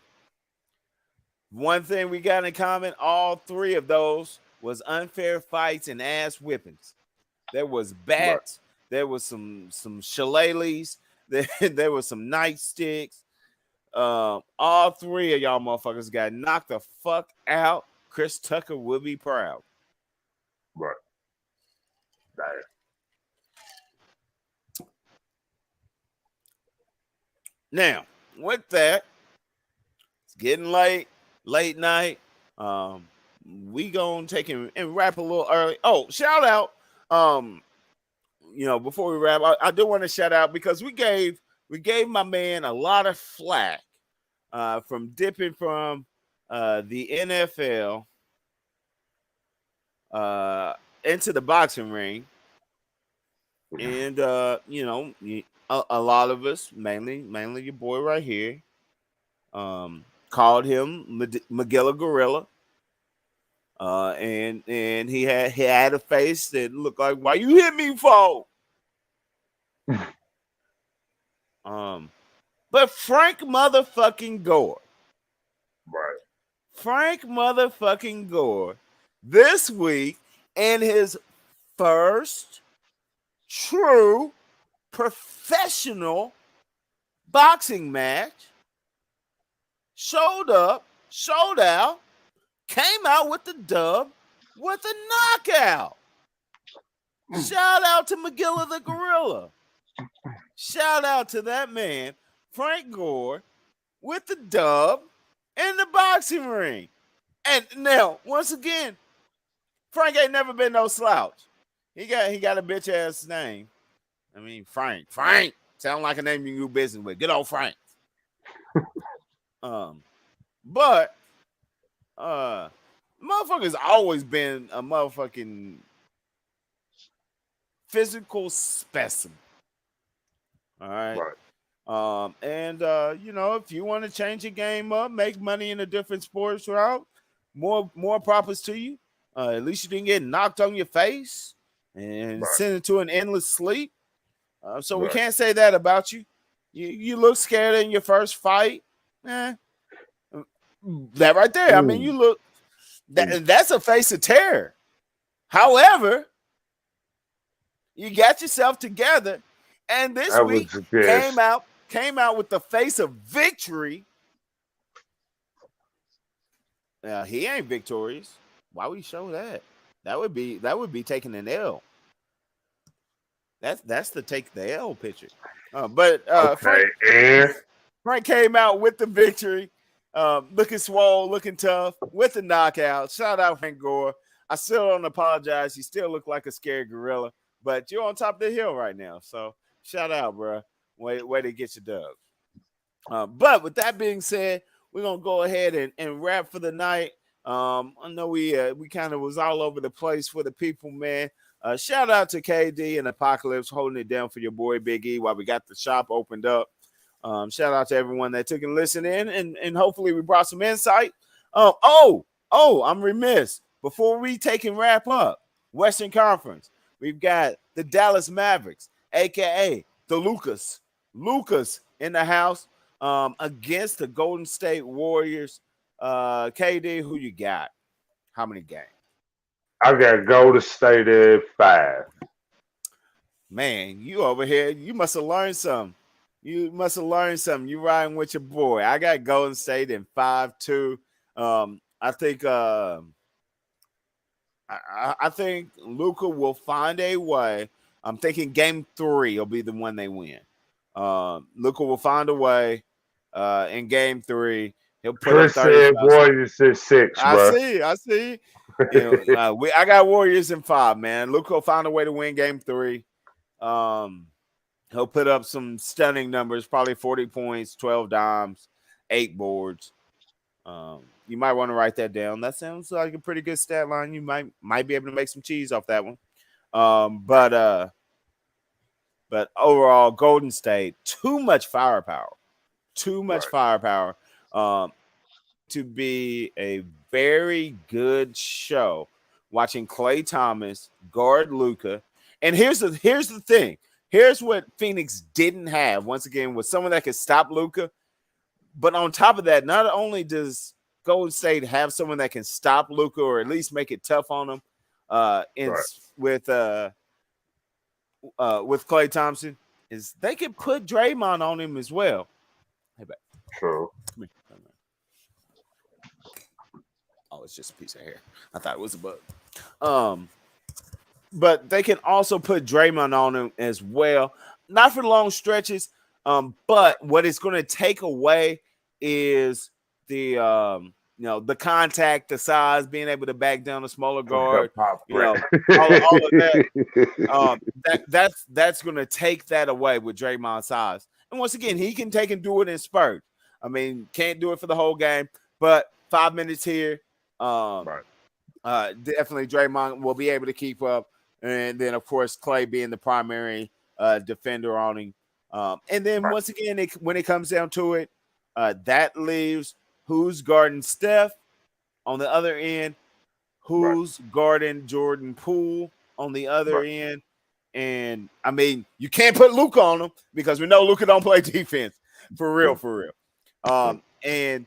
one thing we got in common, all 3 of those was unfair fights and ass whippings. There was bats, there was some shillelaghs, there was some nightsticks. All 3 of y'all motherfuckers got knocked the fuck out. Chris Tucker will be proud. Right. Now, with that, it's getting late night. We gonna take and wrap a little early. Oh, shout out. Before we wrap, I do want to shout out because we gave my man a lot of flack from dipping from the NFL into the boxing ring. And you know, a lot of us, mainly your boy right here, called him Magilla Gorilla. And he had a face that looked like, why you hit me for? But Frank motherfucking Gore. Right. Frank motherfucking Gore this week in his first true professional boxing match showed out, came out with the dub with a knockout. Shout out to Magilla the Gorilla. Shout out to that man, Frank Gore, with the dub in the boxing ring. And now, once again, Frank ain't never been no slouch. He got a bitch ass name. I mean, Frank. Sound like a name you do business with. Good old Frank. But motherfucker's always been a motherfucking physical specimen. All right. And you know, if you want to change your game up, make money in a different sports route, more profits to you. At least you didn't get knocked on your face and sent into an endless sleep. So we can't say that about you. You look scared in your first fight. That right there. I mean, you look that's a face of terror. However, you got yourself together, and this week came out with the face of victory. Now he ain't victorious. Why we show that? That would be taking an L. That's the take the L picture. Frank came out with the victory, looking swole, looking tough, with the knockout. Shout out Frank Gore. I still don't apologize. You still look like a scared gorilla, but you're on top of the hill right now. So shout out, bro. Way to get your dub. But with that being said, we're gonna go ahead and wrap for the night. I know we kind of was all over the place for the people, man. Shout out to KD and Apocalypse holding it down for your boy Big E while we got the shop opened up. Shout out to everyone that took and listened in, and hopefully we brought some insight. I'm remiss. Before we take and wrap up, Western Conference, we've got the Dallas Mavericks, aka the Lucas in the house, against the Golden State Warriors. KD, who you got? How many games? I got Golden State at 5. Man, you over here, you must have learned something. You riding with your boy. I got Golden State in 5-2. I think Luka will find a way. I'm thinking game 3 will be the one they win. Luka will find a way in game 3. He'll put Chris up said Warriors at 6, bro. I see. I got Warriors in 5, man. Luka will find a way to win game 3. He'll put up some stunning numbers, probably 40 points, 12 dimes, 8 boards. You might want to write that down. That sounds like a pretty good stat line. You might be able to make some cheese off that one. But overall, Golden State, too much firepower. To be a very good show. Watching Klay Thomas guard Luka. And here's the thing. Here's what Phoenix didn't have. Once again, was someone that could stop Luka. But on top of that, not only does Golden State have someone that can stop Luka or at least make it tough on him, with Klay Thompson, is they could put Draymond on him as well. Hey, back. True. Come here. Oh, it's just a piece of hair. I thought it was a bug. But they can also put Draymond on him as well. Not for long stretches. But what it's going to take away is the contact, the size, being able to back down a smaller guard, all of that. That's going to take that away with Draymond's size. And once again, he can take and do it in spurts. I mean, can't do it for the whole game, but 5 minutes here, definitely Draymond will be able to keep up. and then of course Clay being the primary defender on him. And then once again, when it comes down to it, that leaves who's guarding Steph on the other end, who's guarding Jordan Poole on the other end. And I mean, you can't put Luka on him because we know Luka don't play defense for real. And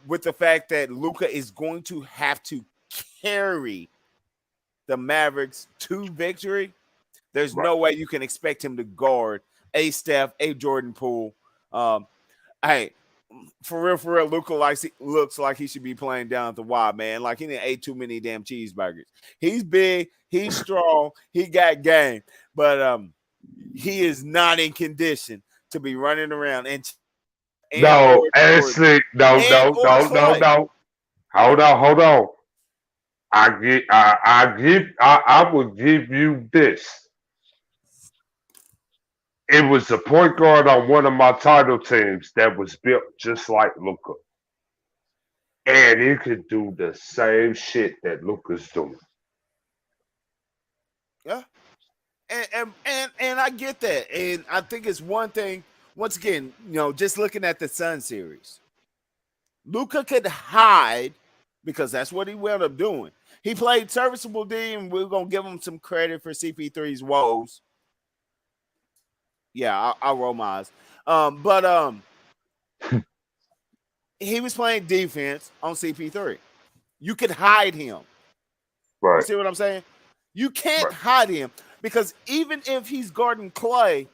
with the fact that Luka is going to have to carry the Mavericks to victory, there's no way you can expect him to guard a Steph, a Jordan Poole. Hey, for real, Luka looks like he should be playing down at the Y, man. Like he didn't ate too many damn cheeseburgers. He's big, he's strong, he got game, but he is not in condition to be running around and no. Hold on. I would give you this. It was a point guard on one of my title teams that was built just like Luka. And he could do the same shit that Luka's doing. Yeah. And I get that. And I think it's one thing, once again, just looking at the Sun series. Luka could hide because that's what he wound up doing. He played serviceable D, and we're going to give him some credit for CP3's woes. Yeah, I'll roll my eyes. But he was playing defense on CP3. You could hide him. Right. You see what I'm saying? You can't hide him because even if he's guarding Clay's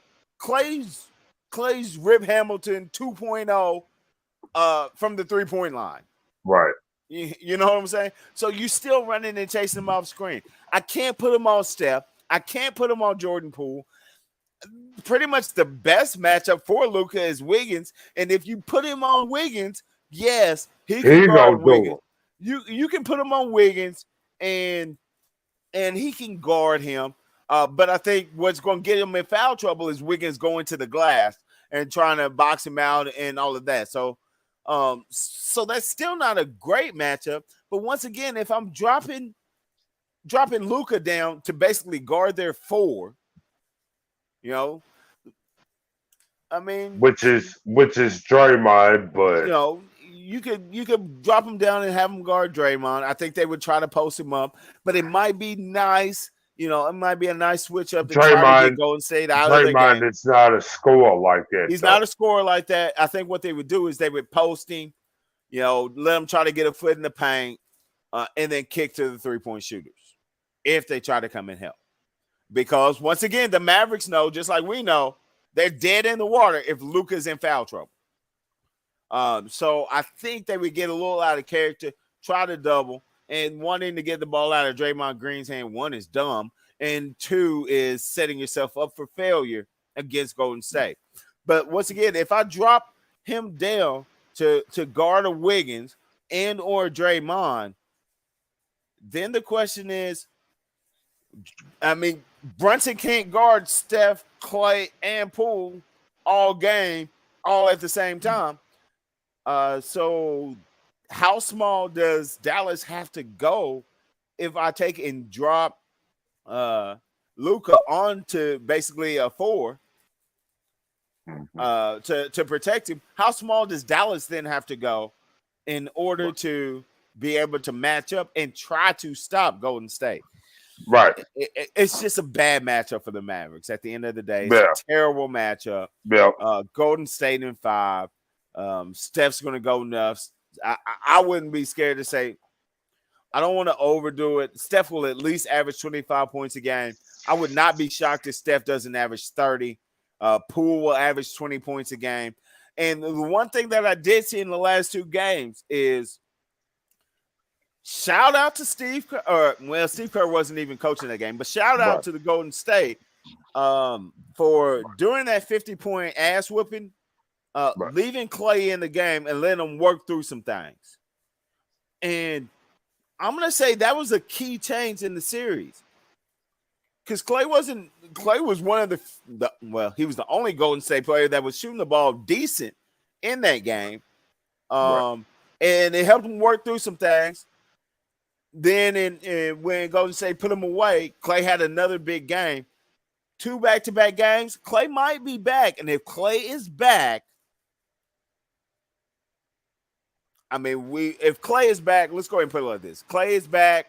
Rip Hamilton 2.0 from the 3-point line. Right. You know what I'm saying? So you still running and chasing him off screen. I can't put him on Steph. I can't put him on Jordan Poole. Pretty much the best matchup for Luka is Wiggins, and if you put him on Wiggins, yes, he can guard Wiggins. You can put him on Wiggins, and he can guard him. But I think what's going to get him in foul trouble is Wiggins going to the glass and trying to box him out and all of that. So that's still not a great matchup. But once again, if I'm dropping Luka down to basically guard their 4. I mean, which is Draymond, but you could drop him down and have him guard Draymond. I think they would try to post him up, but it might be nice. It might be a nice switch up to try to get Golden State out of the game. Draymond is not a scorer like that. He's not a scorer like that. I think what they would do is they would post him, let him try to get a foot in the paint, and then kick to the 3-point shooters if they try to come and help. Because once again, the Mavericks know, just like we know, they're dead in the water if Luka's in foul trouble. So I think they would get a little out of character, try to double, and wanting to get the ball out of Draymond Green's hand, 1 is dumb, and 2 is setting yourself up for failure against Golden State. But once again, if I drop him down to guard a Wiggins and or Draymond, then the question is, I mean, Brunson can't guard Steph, Clay, and Poole all game, all at the same time. So how small does Dallas have to go if I take and drop Luka onto basically a 4 to protect him? How small does Dallas then have to go in order to be able to match up and try to stop Golden State? Right. It's just a bad matchup for the Mavericks. At the end of the day, it's a terrible matchup. Yeah. Golden State in 5. Steph's going to go nuts. I wouldn't be scared to say, I don't want to overdo it. Steph will at least average 25 points a game. I would not be shocked if Steph doesn't average 30. Poole will average 20 points a game. And the one thing that I did see in the last 2 games is shout out to Steve Kerr. Steve Kerr wasn't even coaching that game, but shout out to the Golden State for doing that 50-point ass whooping, leaving Clay in the game and letting him work through some things. And I'm going to say that was a key change in the series. Because Clay was one of he was the only Golden State player that was shooting the ball decent in that game. And it helped him work through some things. then when Golden State put him away, Clay had another big game. 2 back-to-back games. Clay might be back, and if Clay is back, I mean, if Clay is back, let's go ahead and put it like this. Clay is back.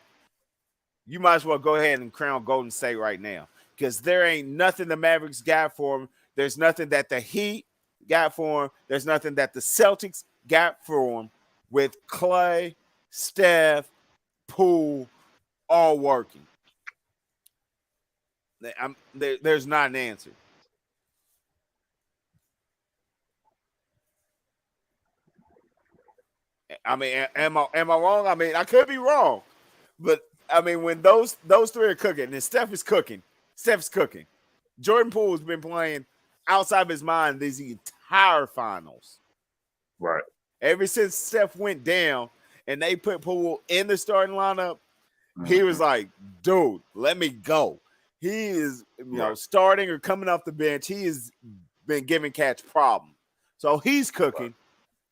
You might as well go ahead and crown Golden State right now, because there ain't nothing the Mavericks got for him. There's nothing that the Heat got for him. There's nothing that the Celtics got for him with Clay, Steph, Poole, all working. There's not an answer. I mean, am I wrong? I mean, I could be wrong, but I mean, when those three are cooking, and Steph's cooking. Jordan Poole has been playing outside of his mind these entire finals. Right. Ever since Steph went down and they put Poole in the starting lineup, he was like, dude, let me go. He is, starting or coming off the bench. He has been giving cats problems. So he's cooking. Right.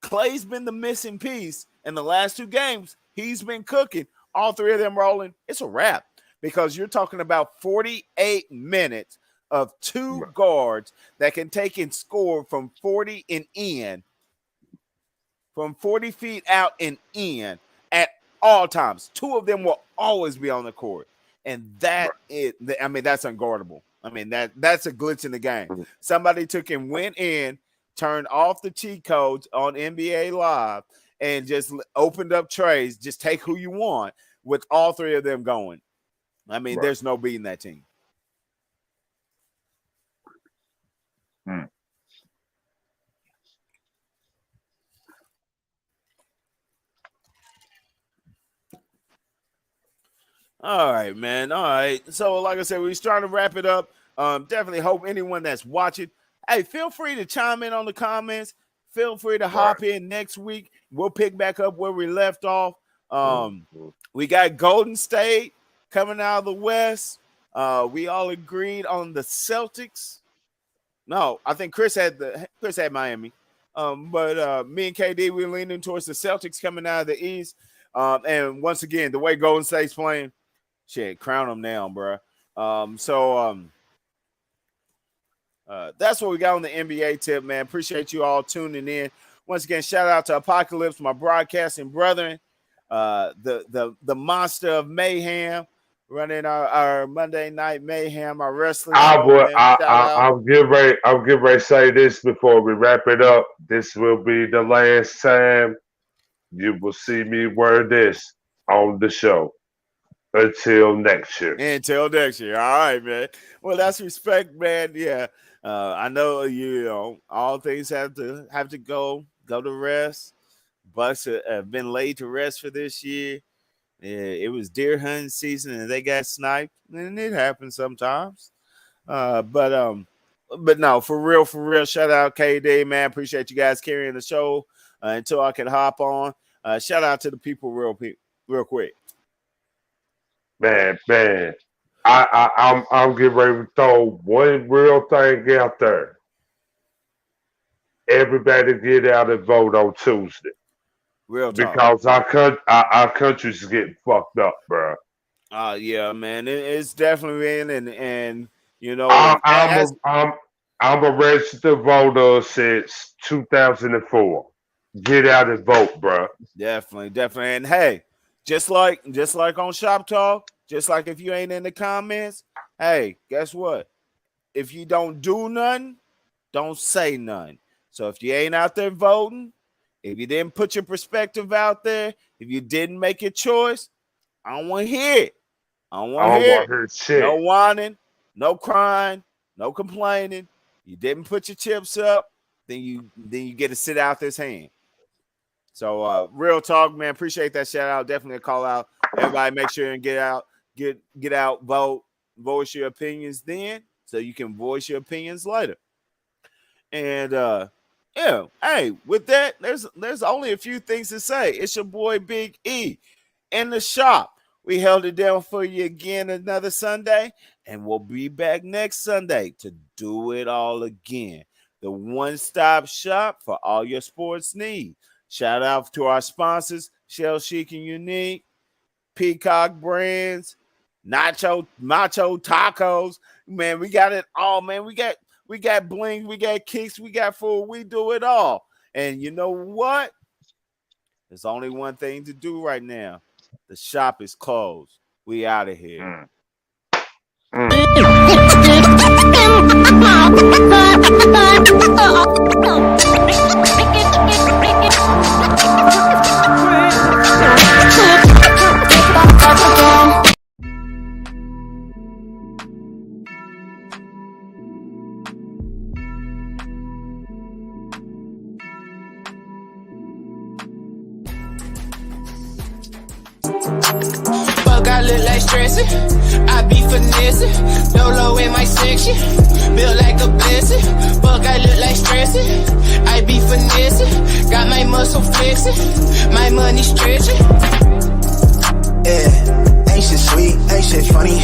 Clay's been the missing piece. In the last 2 games, he's been cooking. All 3 of them rolling. It's a wrap, because you're talking about 48 minutes of 2 guards that can take and score from 40 and in, from 40 feet out and in at all times. 2 of them will always be on the court. And that's unguardable. I mean, that's a glitch in the game. Somebody took and went in, turned off the cheat codes on NBA Live, and just opened up trays. Just take who you want with all 3 of them going. I mean, there's no beating that team. All right, man. All right. So, like I said, we're trying to wrap it up. Definitely hope anyone that's watching, hey, feel free to chime in on the comments. Feel free to hop in next week. We'll pick back up where we left off. We got Golden State coming out of the West. We all agreed on the Celtics. No, I think Chris had Miami. But me and KD, we're leaning towards the Celtics coming out of the East. And once again, the way Golden State's playing, shit, crown them down, bro. That's what we got on the NBA tip, man. Appreciate you all tuning in. Once again, shout out to Apocalypse, my broadcasting brethren, the monster of mayhem, running our Monday Night Mayhem, our wrestling show. I'll get ready to say this before we wrap it up. This will be the last time you will see me wear this on the show. Until next year. All right, man. Well, that's respect, man. Yeah. I know, all things have to go to rest. Bucks have been laid to rest for this year. Yeah, it was deer hunting season and they got sniped, and it happens sometimes. But no, for real, shout out KD, man. Appreciate you guys carrying the show until I can hop on. Shout out to the people real quick. Man, I'm getting ready to throw one real thing out there. Everybody get out and vote on Tuesday. Real talk. Because our country's getting fucked up, bro. Yeah, man. It's definitely been, and I'm a registered voter since 2004. Get out and vote, bro. Definitely. And hey, just like on Shop Talk, just like if you ain't in the comments, hey, guess what? If you don't do nothing, don't say nothing. So if you ain't out there voting, if you didn't put your perspective out there, if you didn't make your choice, I don't want to hear it. I don't want to hear shit. No whining, no crying, no complaining. You didn't put your chips up, then you get to sit out this hand. So real talk, man. Appreciate that shout out. Definitely a call out. Everybody make sure and get out, vote, voice your opinions then, so you can voice your opinions later. And yeah, hey, with that, there's only a few things to say. It's your boy Big E in the shop. We held it down for you again another Sunday, and we'll be back next Sunday to do it all again. The one-stop shop for all your sports needs. Shout out to our sponsors, Shell Chic and Unique. Peacock Brands, Macho Tacos. Man, we got it all, man. We got bling, we got kicks, we got food, we do it all. And you know what? There's only one thing to do right now. The shop is closed. We out of here. Fuck, I look like stressing. I be finessing. Dolo in my section. Built like a blessing. Fuck, I look like stressing. I be finessing. Got my muscle flexing. My money stretching. Yeah, ain't shit sweet, ain't shit funny.